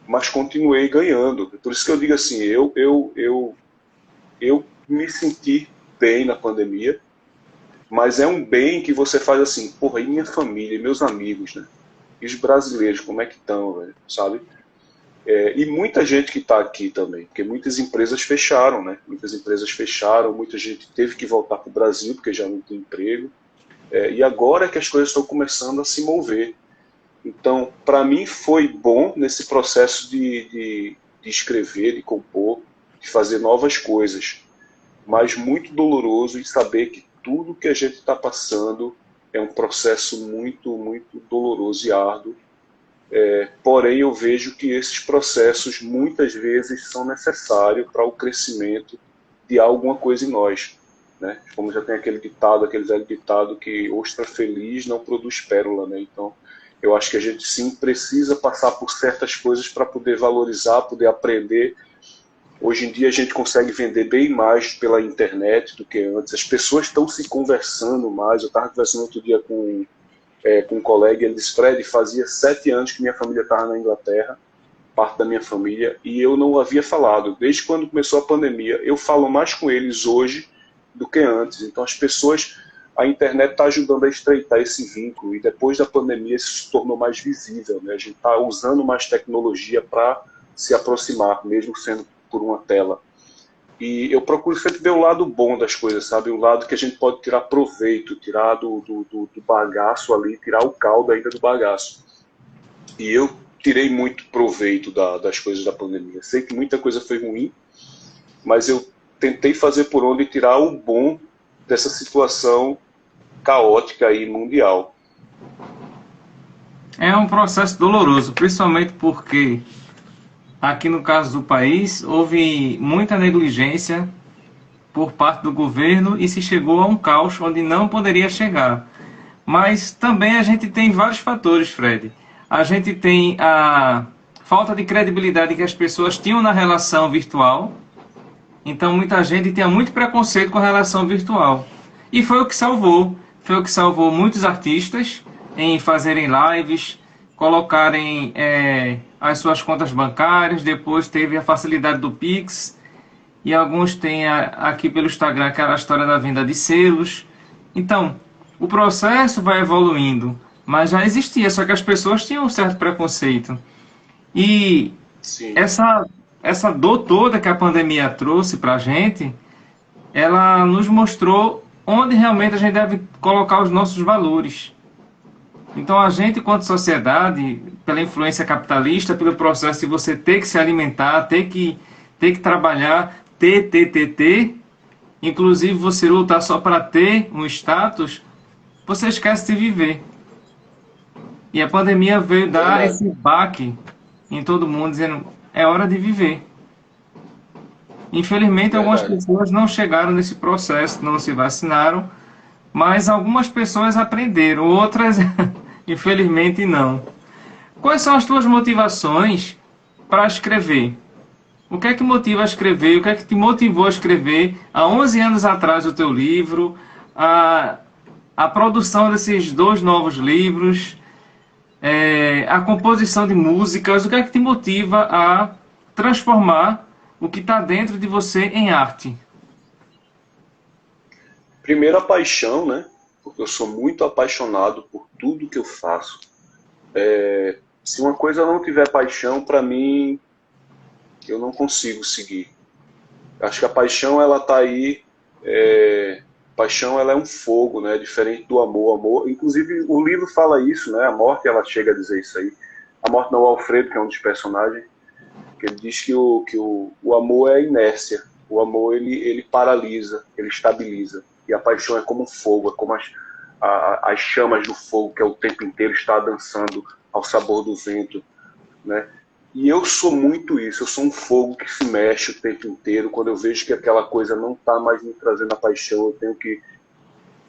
mas continuei ganhando. Por isso que eu digo assim, eu me senti bem na pandemia, mas é um bem que você faz assim, porra, e minha família, e meus amigos, né? E os brasileiros, como é que estão, velho? Sabe? E muita gente que está aqui também, porque muitas empresas fecharam, né? Muitas empresas fecharam, muita gente teve que voltar para o Brasil, porque já não tem emprego. E agora é que as coisas estão começando a se mover. Então, para mim foi bom nesse processo de escrever, de compor, de fazer novas coisas, mas muito doloroso em saber que tudo que a gente está passando é um processo muito, muito doloroso e árduo. Porém, eu vejo que esses processos muitas vezes são necessários para o crescimento de alguma coisa em nós, né? Como já tem aquele velho ditado que ostra feliz não produz pérola, né? Então, eu acho que a gente sim precisa passar por certas coisas para poder valorizar, poder aprender. Hoje em dia a gente consegue vender bem mais pela internet do que antes. As pessoas estão se conversando mais. Eu estava conversando outro dia com um colega, ele disse, Fred, fazia 7 anos que minha família estava na Inglaterra, parte da minha família, e eu não havia falado. Desde quando começou a pandemia, eu falo mais com eles hoje do que antes. Então as pessoas, a internet está ajudando a estreitar esse vínculo, e depois da pandemia isso se tornou mais visível, né? A gente está usando mais tecnologia para se aproximar, mesmo sendo por uma tela. E eu procuro sempre ver o lado bom das coisas, sabe? O lado que a gente pode tirar proveito, tirar do bagaço ali, tirar o caldo ainda do bagaço. E eu tirei muito proveito das coisas da pandemia. Sei que muita coisa foi ruim, mas eu tentei fazer por onde tirar o bom dessa situação caótica e mundial. É um processo doloroso, principalmente porque aqui no caso do país houve muita negligência por parte do governo e se chegou a um caos onde não poderia chegar. Mas também a gente tem vários fatores, Fred. A gente tem a falta de credibilidade que as pessoas tinham na relação virtual. Então muita gente tinha muito preconceito com a relação virtual. E foi o que salvou. Foi o que salvou muitos artistas em fazerem lives, colocarem as suas contas bancárias. Depois teve a facilidade do Pix. E alguns têm aqui pelo Instagram aquela história da venda de selos. Então, o processo vai evoluindo, mas já existia, só que as pessoas tinham um certo preconceito. E Sim. essa dor toda que a pandemia trouxe para a gente, ela nos mostrou onde realmente a gente deve colocar os nossos valores. Então a gente, enquanto sociedade, pela influência capitalista, pelo processo de você ter que se alimentar, ter que trabalhar, ter, inclusive você lutar só para ter um status, você esquece de viver. E a pandemia veio dar esse baque em todo mundo, dizendo, é hora de viver. Infelizmente, algumas pessoas não chegaram nesse processo, não se vacinaram, mas algumas pessoas aprenderam, outras, infelizmente, não. Quais são as tuas motivações para escrever? O que é que motiva a escrever? O que é que te motivou a escrever há 11 anos atrás o teu livro? A produção desses 2 novos livros? A composição de músicas? O que é que te motiva a transformar o que está dentro de você em arte? Primeiro, a paixão, né? Porque eu sou muito apaixonado por tudo que eu faço. Se uma coisa não tiver paixão, para mim, eu não consigo seguir. Acho que a paixão, ela tá aí. Paixão, ela é um fogo, né? Diferente do amor. Amor, inclusive, o livro fala isso, né? A morte, ela chega a dizer isso aí. A morte não, o Alfredo, que é um dos personagens, que ele diz que o amor é inércia. O amor, ele paralisa, ele estabiliza. E a paixão é como um fogo, é como as chamas do fogo, que é o tempo inteiro está dançando ao sabor do vento, né? E eu sou muito isso, eu sou um fogo que se mexe o tempo inteiro. Quando eu vejo que aquela coisa não está mais me trazendo a paixão, eu tenho que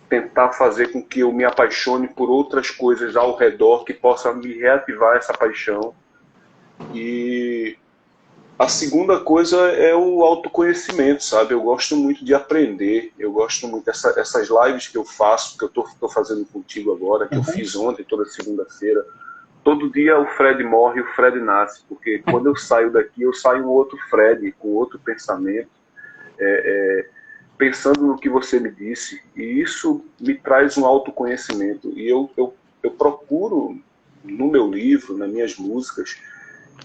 tentar fazer com que eu me apaixone por outras coisas ao redor que possam me reativar essa paixão. E a segunda coisa é o autoconhecimento, sabe? Eu gosto muito de aprender, eu gosto muito dessas lives que eu faço, que eu estou fazendo contigo agora, que eu fiz ontem, toda segunda-feira. Todo dia o Fred morre e o Fred nasce, porque quando eu saio daqui, eu saio um outro Fred, com outro pensamento, pensando no que você me disse, e isso me traz um autoconhecimento. E eu procuro, no meu livro, nas minhas músicas,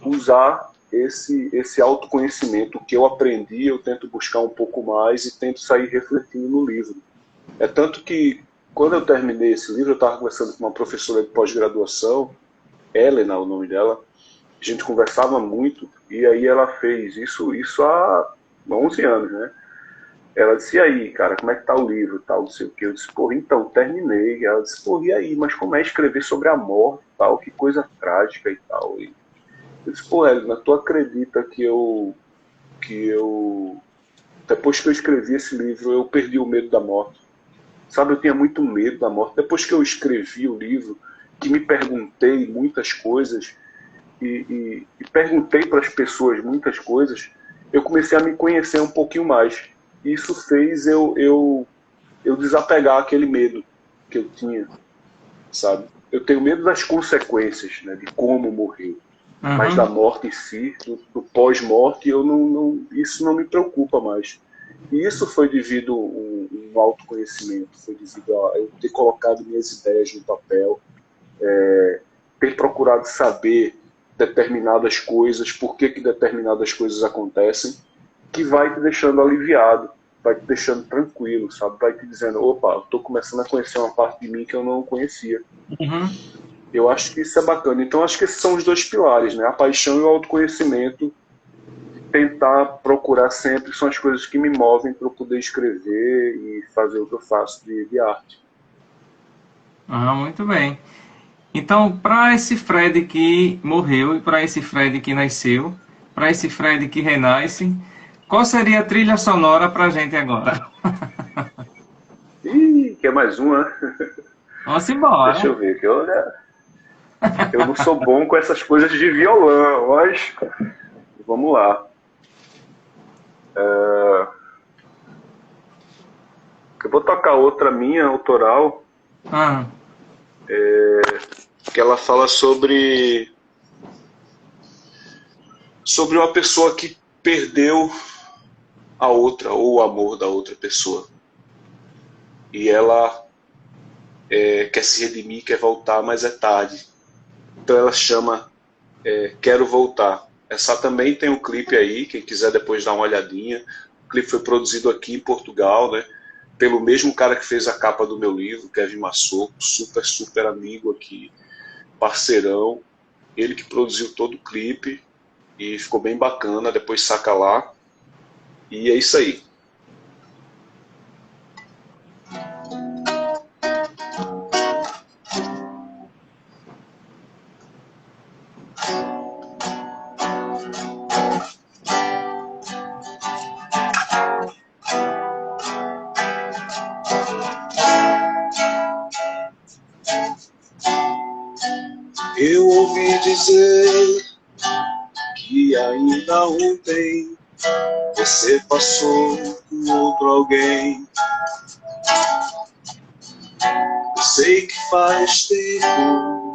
usar esse autoconhecimento. O que eu aprendi, eu tento buscar um pouco mais e tento sair refletindo no livro. É tanto que, quando eu terminei esse livro, eu estava conversando com uma professora de pós-graduação, Helena, o nome dela, a gente conversava muito, e aí ela fez isso há 11 anos, né? Ela disse, e aí, cara, como é que tá o livro, tal, não sei o quê. Eu disse, porra, então, terminei. Ela disse, porra, e aí, mas como é escrever sobre a morte, tal, que coisa trágica e tal. E eu disse, pô, Helena, tu acredita que eu, depois que eu escrevi esse livro, eu perdi o medo da morte? Sabe, eu tinha muito medo da morte. Depois que eu escrevi o livro, que me perguntei muitas coisas, e perguntei para as pessoas muitas coisas, eu comecei a me conhecer um pouquinho mais. Isso fez eu desapegar aquele medo que eu tinha, sabe? Eu tenho medo das consequências, né, de como morrer, mas da Uhum. morte em si, do pós-morte, isso não me preocupa mais. E isso foi devido a um autoconhecimento, foi devido a eu ter colocado minhas ideias no papel, ter procurado saber determinadas coisas, por que determinadas coisas acontecem, que vai te deixando aliviado, vai te deixando tranquilo, sabe? Vai te dizendo, opa, estou começando a conhecer uma parte de mim que eu não conhecia. Uhum. Eu acho que isso é bacana. Então, acho que esses são os dois pilares, né? A paixão e o autoconhecimento. Tentar procurar sempre são as coisas que me movem para eu poder escrever e fazer o que eu faço de arte. Ah, muito bem. Então, para esse Fred que morreu e para esse Fred que nasceu, para esse Fred que renasce, qual seria a trilha sonora para a gente agora? Ih, quer mais uma? Vamos Deixa embora. eu ver, que eu não sou bom com essas coisas de violão, mas vamos lá. Eu vou tocar outra minha, autoral, Ah, que ela fala sobre uma pessoa que perdeu a outra, ou o amor da outra pessoa. E ela quer se redimir, quer voltar, mas é tarde. Então ela chama Quero Voltar. Essa também tem um clipe aí, quem quiser depois dar uma olhadinha. O clipe foi produzido aqui em Portugal, né? Pelo mesmo cara que fez a capa do meu livro, Kevin Massocco, super, super amigo aqui, parceirão. Ele que produziu todo o clipe e ficou bem bacana, depois saca lá. E é isso aí. Eu ouvi dizer que ainda ontem você passou com outro alguém. Eu sei que faz tempo,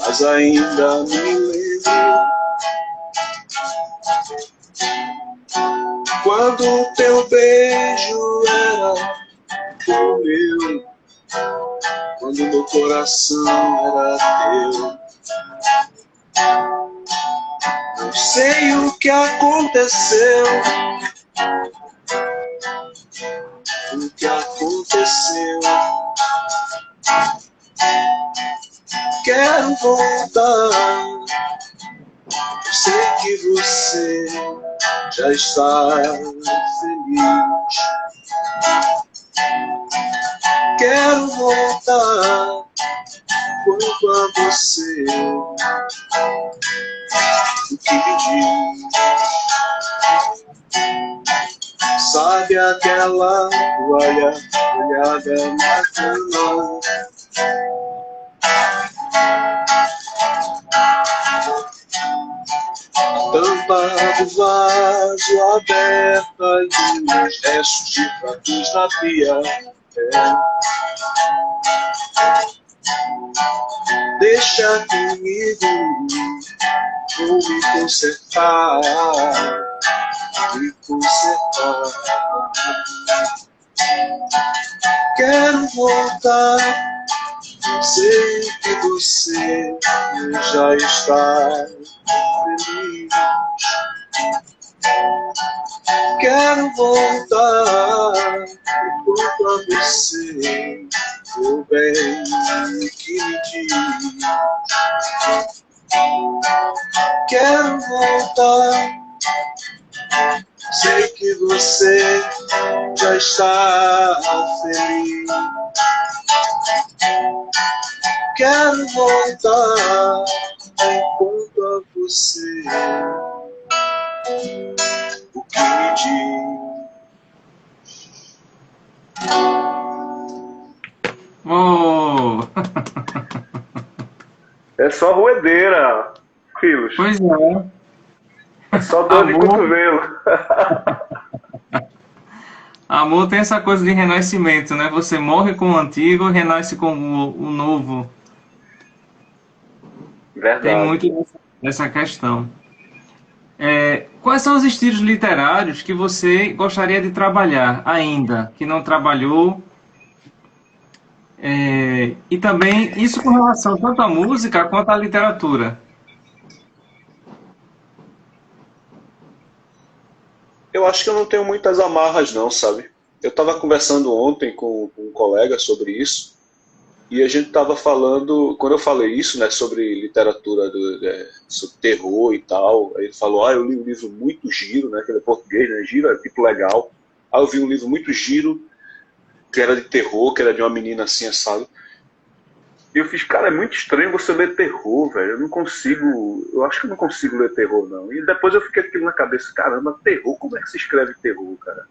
mas ainda me lembro quando o teu beijo era o meu, quando meu coração era teu. Não sei o que aconteceu, o que aconteceu. Quero voltar. Eu sei que você já está feliz. Quero voltar quanto a você. O que me diz? Sabe aquela toalha molhada na cama? Tampa do vaso aberta e os restos de pratos na pia. Deixa comigo, vou me consertar, me consertar. Quero voltar, sei que você já está feliz. Quero voltar enquanto a você, o bem que me diz. Quero voltar, sei que você já está feliz. Quero voltar enquanto a você, o que me diz. Oh. É só roedeira, filhos. Pois é. É só dor de cotovelo. Amor tem essa coisa de renascimento, né? Você morre com o antigo e renasce com o novo. Verdade. Tem muito essa questão. Quais são os estilos literários que você gostaria de trabalhar ainda, que não trabalhou? E também isso com relação tanto à música quanto à literatura. Eu acho que eu não tenho muitas amarras não, sabe? Eu estava conversando ontem com um colega sobre isso, e a gente estava falando, quando eu falei isso, né, sobre literatura, sobre terror e tal, aí ele falou, eu li um livro muito giro, né, que ele é português, né, giro é tipo legal. Aí eu vi um livro muito giro, que era de terror, que era de uma menina assim, sabe? E eu fiz, cara, é muito estranho você ler terror, velho. Eu não consigo, eu acho que eu não consigo ler terror, não. E depois eu fiquei aquilo na cabeça, caramba, terror, como é que se escreve terror, cara?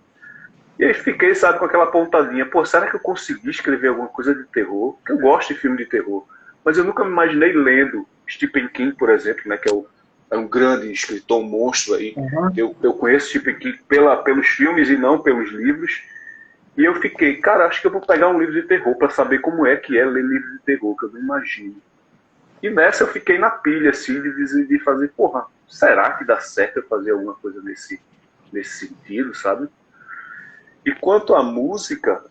E aí fiquei, sabe, com aquela pontadinha, pô, será que eu consegui escrever alguma coisa de terror? Porque eu gosto de filme de terror, mas eu nunca me imaginei lendo Stephen King, por exemplo, né, que é um grande escritor, um monstro aí. Uhum. Eu conheço Stephen King pelos filmes e não pelos livros. E eu fiquei, cara, acho que eu vou pegar um livro de terror para saber como é que é ler livro de terror, que eu não imagino. E nessa eu fiquei na pilha, assim, de fazer, porra, será que dá certo eu fazer alguma coisa nesse sentido, sabe? E quanto à música,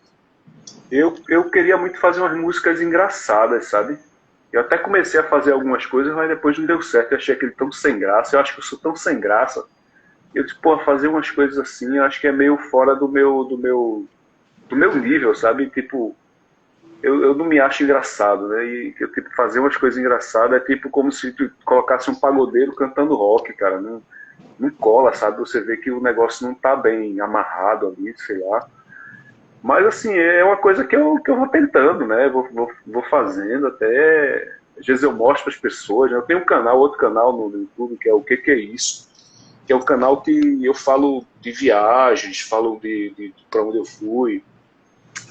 eu queria muito fazer umas músicas engraçadas, sabe? Eu até comecei a fazer algumas coisas, mas depois não deu certo. Eu achei aquele tão sem graça. Eu acho que eu sou tão sem graça. Eu disse, pô, fazer umas coisas assim, eu acho que é meio fora do meu nível, sabe? Tipo, eu não me acho engraçado, né? E eu, tipo, fazer umas coisas engraçadas é tipo como se tu colocasse um pagodeiro cantando rock, cara. Não cola, sabe? Você vê que o negócio não tá bem amarrado ali, sei lá. Mas, assim, é uma coisa que eu vou tentando, né? Vou fazendo até... Às vezes eu mostro para as pessoas, né? Eu tenho outro canal no YouTube, que é o Que é Isso? Que é um canal que eu falo de viagens, falo de para onde eu fui,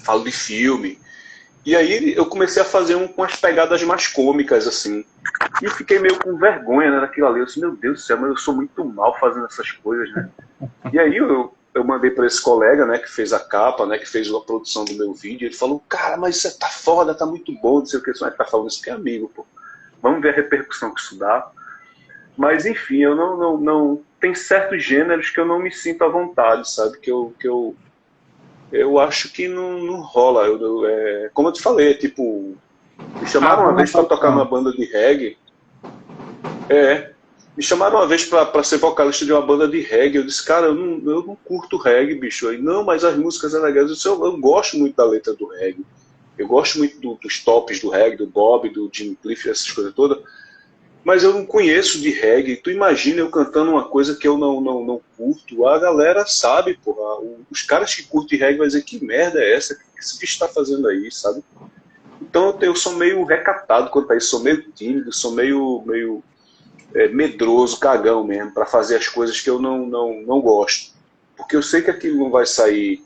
falo de filme. E aí eu comecei a fazer com as pegadas mais cômicas, assim. E eu fiquei meio com vergonha, né, daquilo ali. Eu disse, meu Deus do céu, mas eu sou muito mal fazendo essas coisas, né? E aí eu mandei para esse colega, né, que fez a capa, né, que fez a produção do meu vídeo. Ele falou, cara, mas você tá foda, tá muito bom, não sei o que. Ele tá falando isso que é amigo, pô. Vamos ver a repercussão que isso dá. Mas, enfim, eu tem certos gêneros que eu não me sinto à vontade, sabe? Eu acho que não rola. Como eu te falei, tipo, me chamaram uma vez para tocar numa banda de reggae. Me chamaram uma vez para ser vocalista de uma banda de reggae. Eu disse, cara, eu não curto reggae, bicho. Aí, não, mas as músicas são legais. Eu disse, eu gosto muito da letra do reggae. Eu gosto muito dos tops do reggae, do Bob, do Jimmy Cliff, essas coisas todas. Mas eu não conheço de reggae. Tu imagina eu cantando uma coisa que eu não curto. A galera sabe, porra. Os caras que curtem reggae vão dizer, que merda é essa? O que esse bicho tá fazendo aí, sabe? Então eu sou meio recatado quanto a isso. Sou meio tímido, sou meio medroso, cagão mesmo, para fazer as coisas que eu não gosto. Porque eu sei que aquilo não vai sair.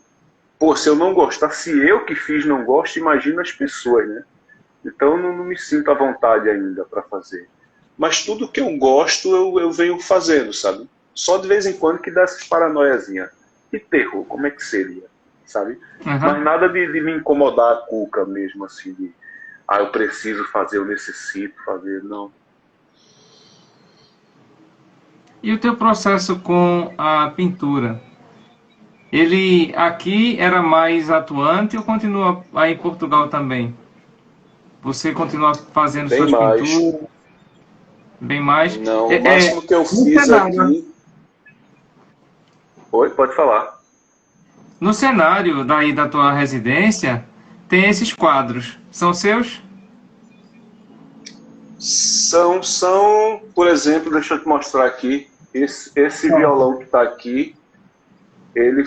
Pô, se eu não gostar, se eu que fiz não gosto, imagina as pessoas, né? Então eu não me sinto à vontade ainda para fazer. Mas tudo que eu gosto, eu venho fazendo, sabe? Só de vez em quando que dá essas paranoiazinhas. E terror, como é que seria, sabe? Mas nada de me incomodar a cuca mesmo, assim, de eu preciso fazer, eu necessito fazer, não. E o teu processo com a pintura? Ele aqui era mais atuante ou continua aí em Portugal também? Você continua fazendo Bem suas mais. pinturas? Bem mais? Não, o máximo que eu fiz aqui... Oi, pode falar. No cenário daí da tua residência, tem esses quadros. São seus? São, por exemplo, deixa eu te mostrar aqui. Esse violão que está aqui, ele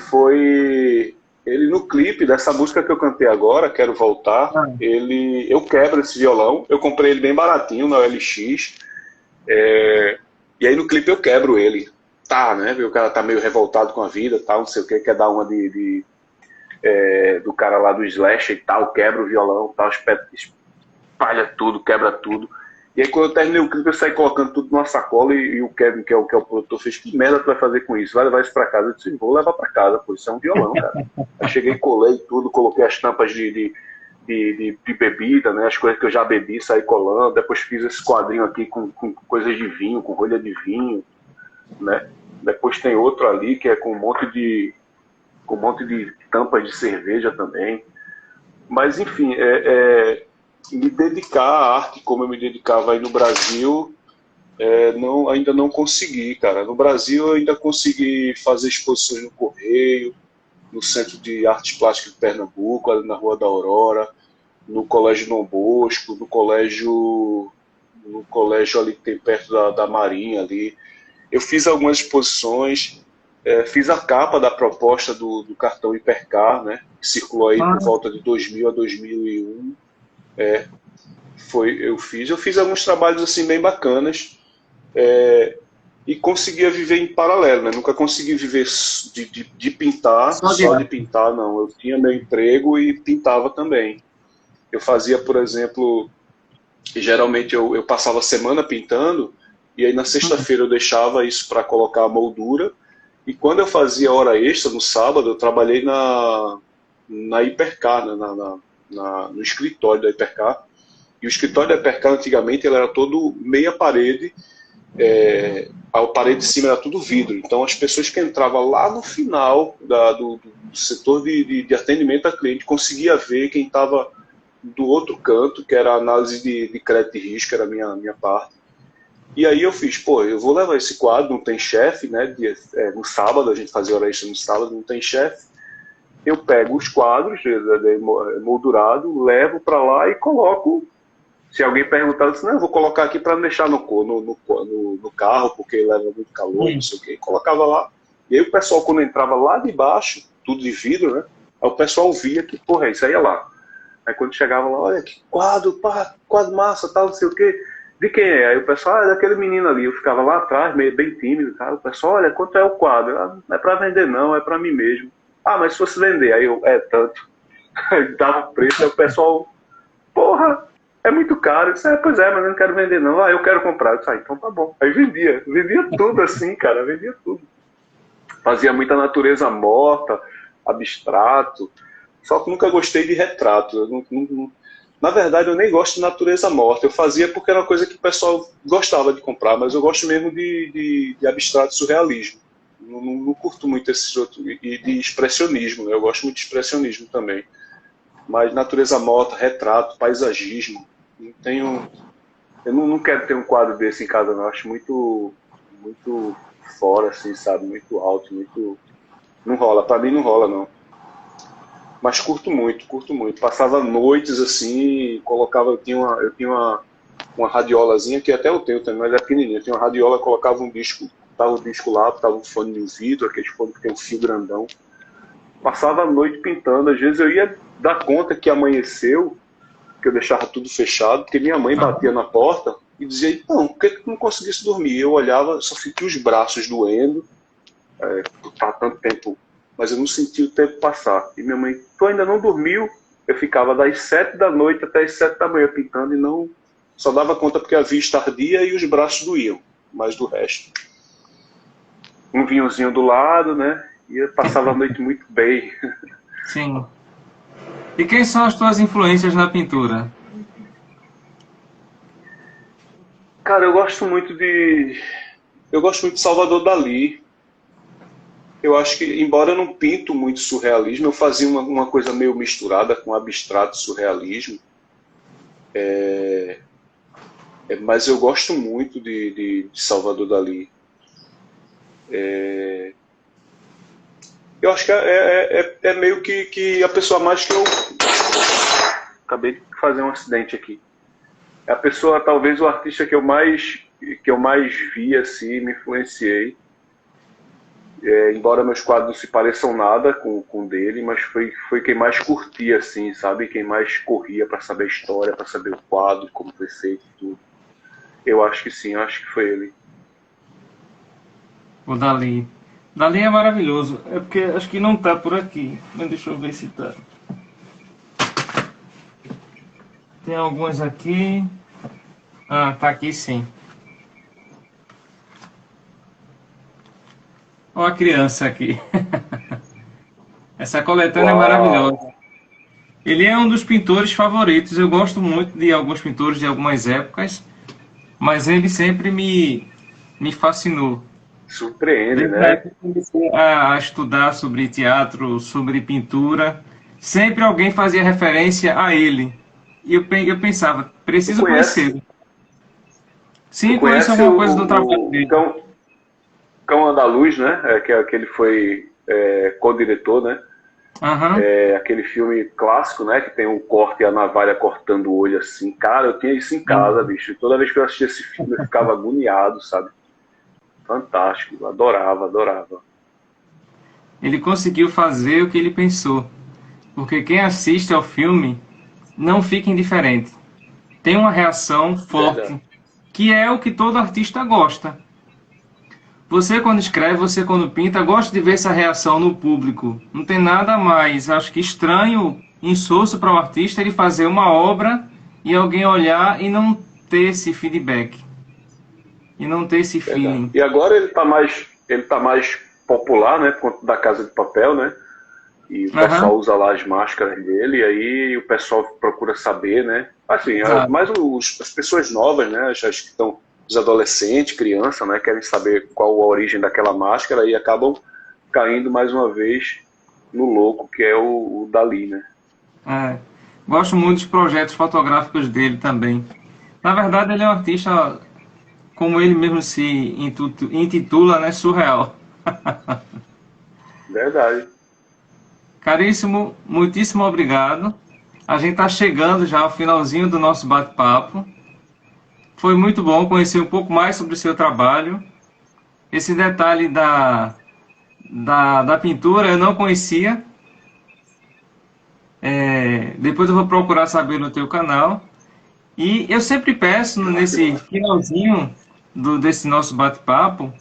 no clipe dessa música que eu cantei agora, Quero Voltar, eu quebro esse violão, eu comprei ele bem baratinho na OLX, e aí no clipe eu quebro ele, né, o cara tá meio revoltado com a vida, não sei o que, quer dar uma do cara lá do Slash e tal, quebra o violão, espalha tudo, quebra tudo. E aí quando eu terminei o clipe, eu saí colocando tudo numa sacola e o Kevin, que é o produtor, fez, que merda tu vai fazer com isso? Vai levar isso pra casa? Eu disse, vou levar pra casa, pô, isso é um violão, cara. Aí cheguei, colei tudo, coloquei as tampas de bebida, né, as coisas que eu já bebi, saí colando, depois fiz esse quadrinho aqui com coisas de vinho, com rolha de vinho, né. Depois tem outro ali que é com um monte de tampas de cerveja também. Mas enfim, me dedicar à arte como eu me dedicava aí no Brasil, ainda não consegui, cara. No Brasil eu ainda consegui fazer exposições no Correio, no Centro de Artes Plásticas de Pernambuco, ali na Rua da Aurora, no Colégio Dom Bosco, no colégio ali que tem perto da Marinha ali. Eu fiz algumas exposições, fiz a capa da proposta do cartão Hipercar, né, que circulou aí por volta de 2000 a 2001. Eu fiz alguns trabalhos assim bem bacanas, e conseguia viver em paralelo, né? Nunca consegui viver de pintar, só de pintar, não. Eu tinha meu emprego e pintava também. Eu fazia, por exemplo, geralmente eu passava a semana pintando, e aí na sexta-feira eu deixava isso para colocar a moldura, e quando eu fazia hora extra, no sábado, eu trabalhei na Hipercar, né? No escritório da Hipercar. E o escritório da Hipercar, antigamente, ele era todo meia parede, a parede de cima era tudo vidro. Então, as pessoas que entravam lá no final do setor de atendimento a cliente conseguia ver quem estava do outro canto, que era a análise de crédito e risco, era a minha parte. E aí eu fiz, eu vou levar esse quadro, não tem chefe, né? No sábado, a gente fazia hora extra no sábado, não tem chefe. Eu pego os quadros moldurado, levo para lá e coloco. Se alguém perguntar, eu disse, não, eu vou colocar aqui para deixar no carro, porque leva muito calor, não sei o quê. Colocava lá. E aí o pessoal, quando entrava lá de baixo, tudo de vidro, né? Aí o pessoal via que, isso aí é lá. Aí quando chegava lá, olha que quadro massa, tal, não sei o quê. De quem é? Aí o pessoal, é daquele menino ali. Eu ficava lá atrás, meio bem tímido, tá? O pessoal, olha, quanto é o quadro? Não é para vender não, é para mim mesmo. Mas se fosse vender, aí eu, tanto. Aí dava o preço, aí o pessoal, porra, é muito caro. Eu disse, pois é, mas eu não quero vender não. Eu quero comprar. Eu disse, então tá bom. Aí vendia tudo assim, cara, vendia tudo. Fazia muita natureza morta, abstrato, só que nunca gostei de retrato. Eu Na verdade, eu nem gosto de natureza morta. Eu fazia porque era uma coisa que o pessoal gostava de comprar, mas eu gosto mesmo de abstrato surrealismo. Não curto muito esses outros. E de expressionismo, né? Eu gosto muito de expressionismo também. Mas natureza morta, retrato, paisagismo. Não tenho. Eu não quero ter um quadro desse em casa, não. Eu acho muito fora, assim, sabe? Muito alto, muito. Não rola. Pra mim não rola, não. Mas curto muito, curto muito. Passava noites assim, colocava, uma radiolazinha, que até eu tenho também, mas é pequenininha. Eu tinha uma radiola, colocava um disco, tava o disco lá, tava um fone de ouvido, aquele fone que tem um fio grandão. Passava a noite pintando. Às vezes eu ia dar conta que amanheceu, que eu deixava tudo fechado, porque minha mãe batia na porta e dizia, então, por que tu não conseguisse dormir? Eu olhava, só sentia os braços doendo, por tanto tempo, mas eu não sentia o tempo passar. E minha mãe, tu ainda não dormiu? Eu ficava das 7 da noite até as 7 da manhã pintando e não só dava conta porque a vista ardia e os braços doíam, mas do resto. Um vinhozinho do lado, né? E eu passava a noite muito bem. Sim. E quem são as tuas influências na pintura? Cara, eu gosto muito de Salvador Dalí. Eu acho que, embora eu não pinto muito surrealismo, eu fazia uma coisa meio misturada com abstrato surrealismo. Mas eu gosto muito de Salvador Dalí. Eu acho que é meio que a pessoa mais que eu... Acabei de fazer um acidente aqui. É a pessoa, talvez o artista que eu mais vi, assim, me influenciei. Embora meus quadros não se pareçam nada com dele, mas foi quem mais curtia, assim, sabe? Quem mais corria para saber a história, para saber o quadro, como foi feito, tudo. Eu acho que sim, eu acho que foi ele. O Dali. Dali é maravilhoso. É porque acho que não tá por aqui. Mas deixa eu ver se tá. Tem algumas aqui. Ah, tá aqui sim. Olha a criança aqui. Essa coletânea é maravilhosa. Ele é um dos pintores favoritos. Eu gosto muito de alguns pintores de algumas épocas, mas ele sempre me fascinou. Surpreende, Desde a né? época que eu comecei a estudar sobre teatro, sobre pintura, sempre alguém fazia referência a ele. E eu pensava, Tu preciso conhece, conhecê-lo. tu Sim, conheço conhece alguma coisa do trabalho o dele. Cão Andaluz, né? Que ele foi co-diretor, né? Aham. Aquele filme clássico, né? Que tem um corte e a navalha cortando o olho assim. Cara, eu tinha isso em casa, bicho. E toda vez que eu assistia esse filme, eu ficava agoniado, sabe? Fantástico. Adorava, adorava. Ele conseguiu fazer o que ele pensou. Porque quem assiste ao filme não fica indiferente. Tem uma reação Verdade. forte, que é o que todo artista gosta. Você quando escreve, você quando pinta, gosta de ver essa reação no público. Não tem nada mais, acho que estranho, insosso para o artista ele fazer uma obra e alguém olhar e não ter esse feedback. E não ter esse Verdade. feeling. E agora ele tá mais popular, né? Por conta da Casa de Papel, né? E o Aham, pessoal usa lá as máscaras dele, e aí o pessoal procura saber, né? Assim, exato. mais as pessoas novas, né? As que estão, os adolescentes, crianças, né? Querem saber qual a origem daquela máscara e acabam caindo mais uma vez no louco que é o Dali, né? É. Gosto muito dos projetos fotográficos dele também. Na verdade, ele é um artista, como ele mesmo se intitula, né, surreal. Verdade. Caríssimo, muitíssimo obrigado. A gente está chegando já ao finalzinho do nosso bate-papo. Foi muito bom conhecer um pouco mais sobre o seu trabalho. Esse detalhe da pintura eu não conhecia. Depois eu vou procurar saber no teu canal. E eu sempre peço nesse finalzinho desse nosso bate-papo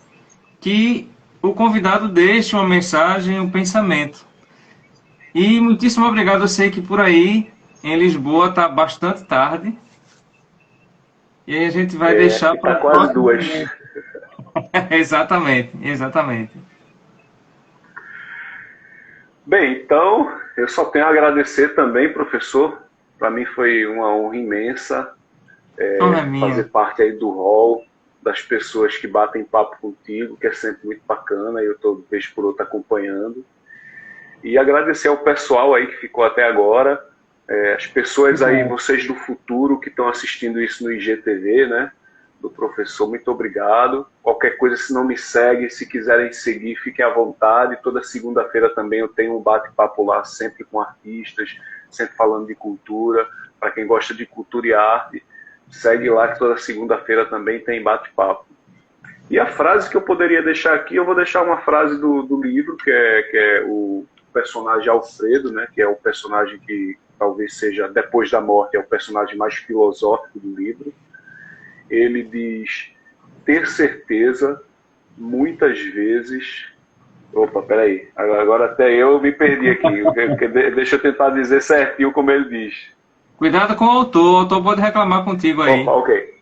que o convidado deixe uma mensagem, um pensamento. E muitíssimo obrigado. Eu sei que por aí, em Lisboa, está bastante tarde. E aí a gente vai deixar Aqui para tá o quase próximo duas. momento. Exatamente, exatamente. Bem, então, eu só tenho a agradecer também, professor, Para mim foi uma honra imensa Minha. fazer parte aí do hall das pessoas que batem papo contigo, que é sempre muito bacana, e eu estou vez por outra acompanhando. E agradecer ao pessoal aí que ficou até agora, as pessoas aí, vocês do futuro que estão assistindo isso no IGTV, né? Do professor, muito obrigado. Qualquer coisa, se não me segue, se quiserem seguir, fiquem à vontade. Toda segunda-feira também eu tenho um bate-papo lá, sempre com artistas, sempre falando de cultura. Para quem gosta de cultura e arte, segue lá que toda segunda-feira também tem bate-papo. E a frase que eu poderia deixar aqui, eu vou deixar uma frase do livro, que é o personagem Alfredo, né? Que é o personagem que talvez seja, depois da morte, é o personagem mais filosófico do livro. Ele diz: ter certeza, muitas vezes... Opa, peraí, agora até eu me perdi aqui. Deixa eu tentar dizer certinho como ele diz. Cuidado com o autor pode reclamar contigo aí. Opa, ok.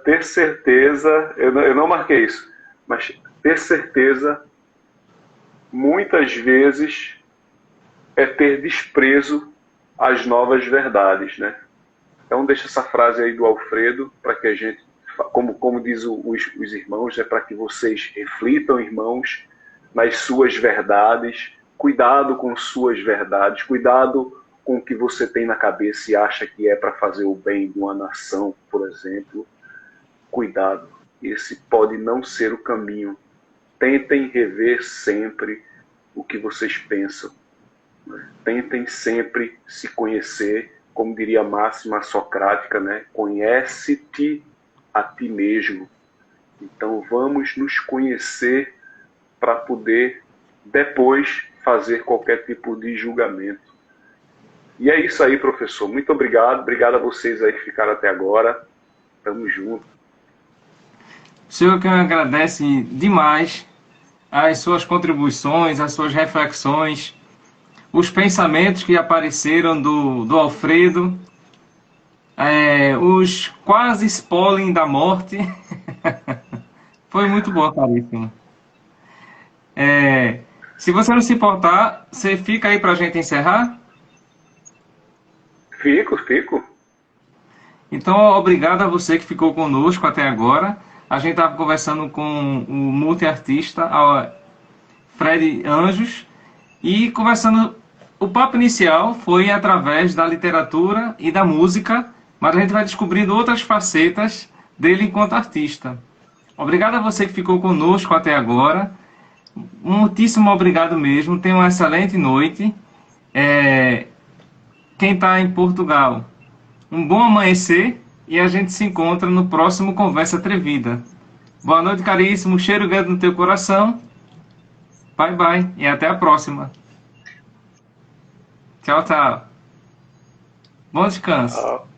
Ter certeza, eu não marquei isso, mas ter certeza, muitas vezes, é ter desprezo às novas verdades, né? Então deixa essa frase aí do Alfredo para que a gente, como diz os irmãos, é para que vocês reflitam, irmãos, nas suas verdades. Cuidado com suas verdades, cuidado com o que você tem na cabeça e acha que é para fazer o bem de uma nação, por exemplo. Cuidado, esse pode não ser o caminho. Tentem rever sempre o que vocês pensam. Tentem sempre se conhecer, como diria a máxima socrática, né? Conhece-te a ti mesmo. Então vamos nos conhecer para poder depois fazer qualquer tipo de julgamento. E é isso aí, professor. Muito obrigado. Obrigado a vocês aí que ficaram até agora. Tamo junto. O senhor que agradece demais as suas contribuições, as suas reflexões, os pensamentos que apareceram do Alfredo, os quase spoiling da morte. Foi muito bom, caríssimo. Se você não se importar, você fica aí para a gente encerrar? Fico. Então, obrigado a você que ficou conosco até agora. A gente estava conversando com o multiartista Fred Anjos e conversando. O papo inicial foi através da literatura e da música, mas a gente vai descobrindo outras facetas dele enquanto artista. Obrigado a você que ficou conosco até agora. Muitíssimo obrigado mesmo. Tenha uma excelente noite. Quem está em Portugal, um bom amanhecer e a gente se encontra no próximo Conversa Atrevida. Boa noite, caríssimo. Cheiro grande no teu coração. Bye, bye. E até a próxima. Tchau, tchau. Bom descanso.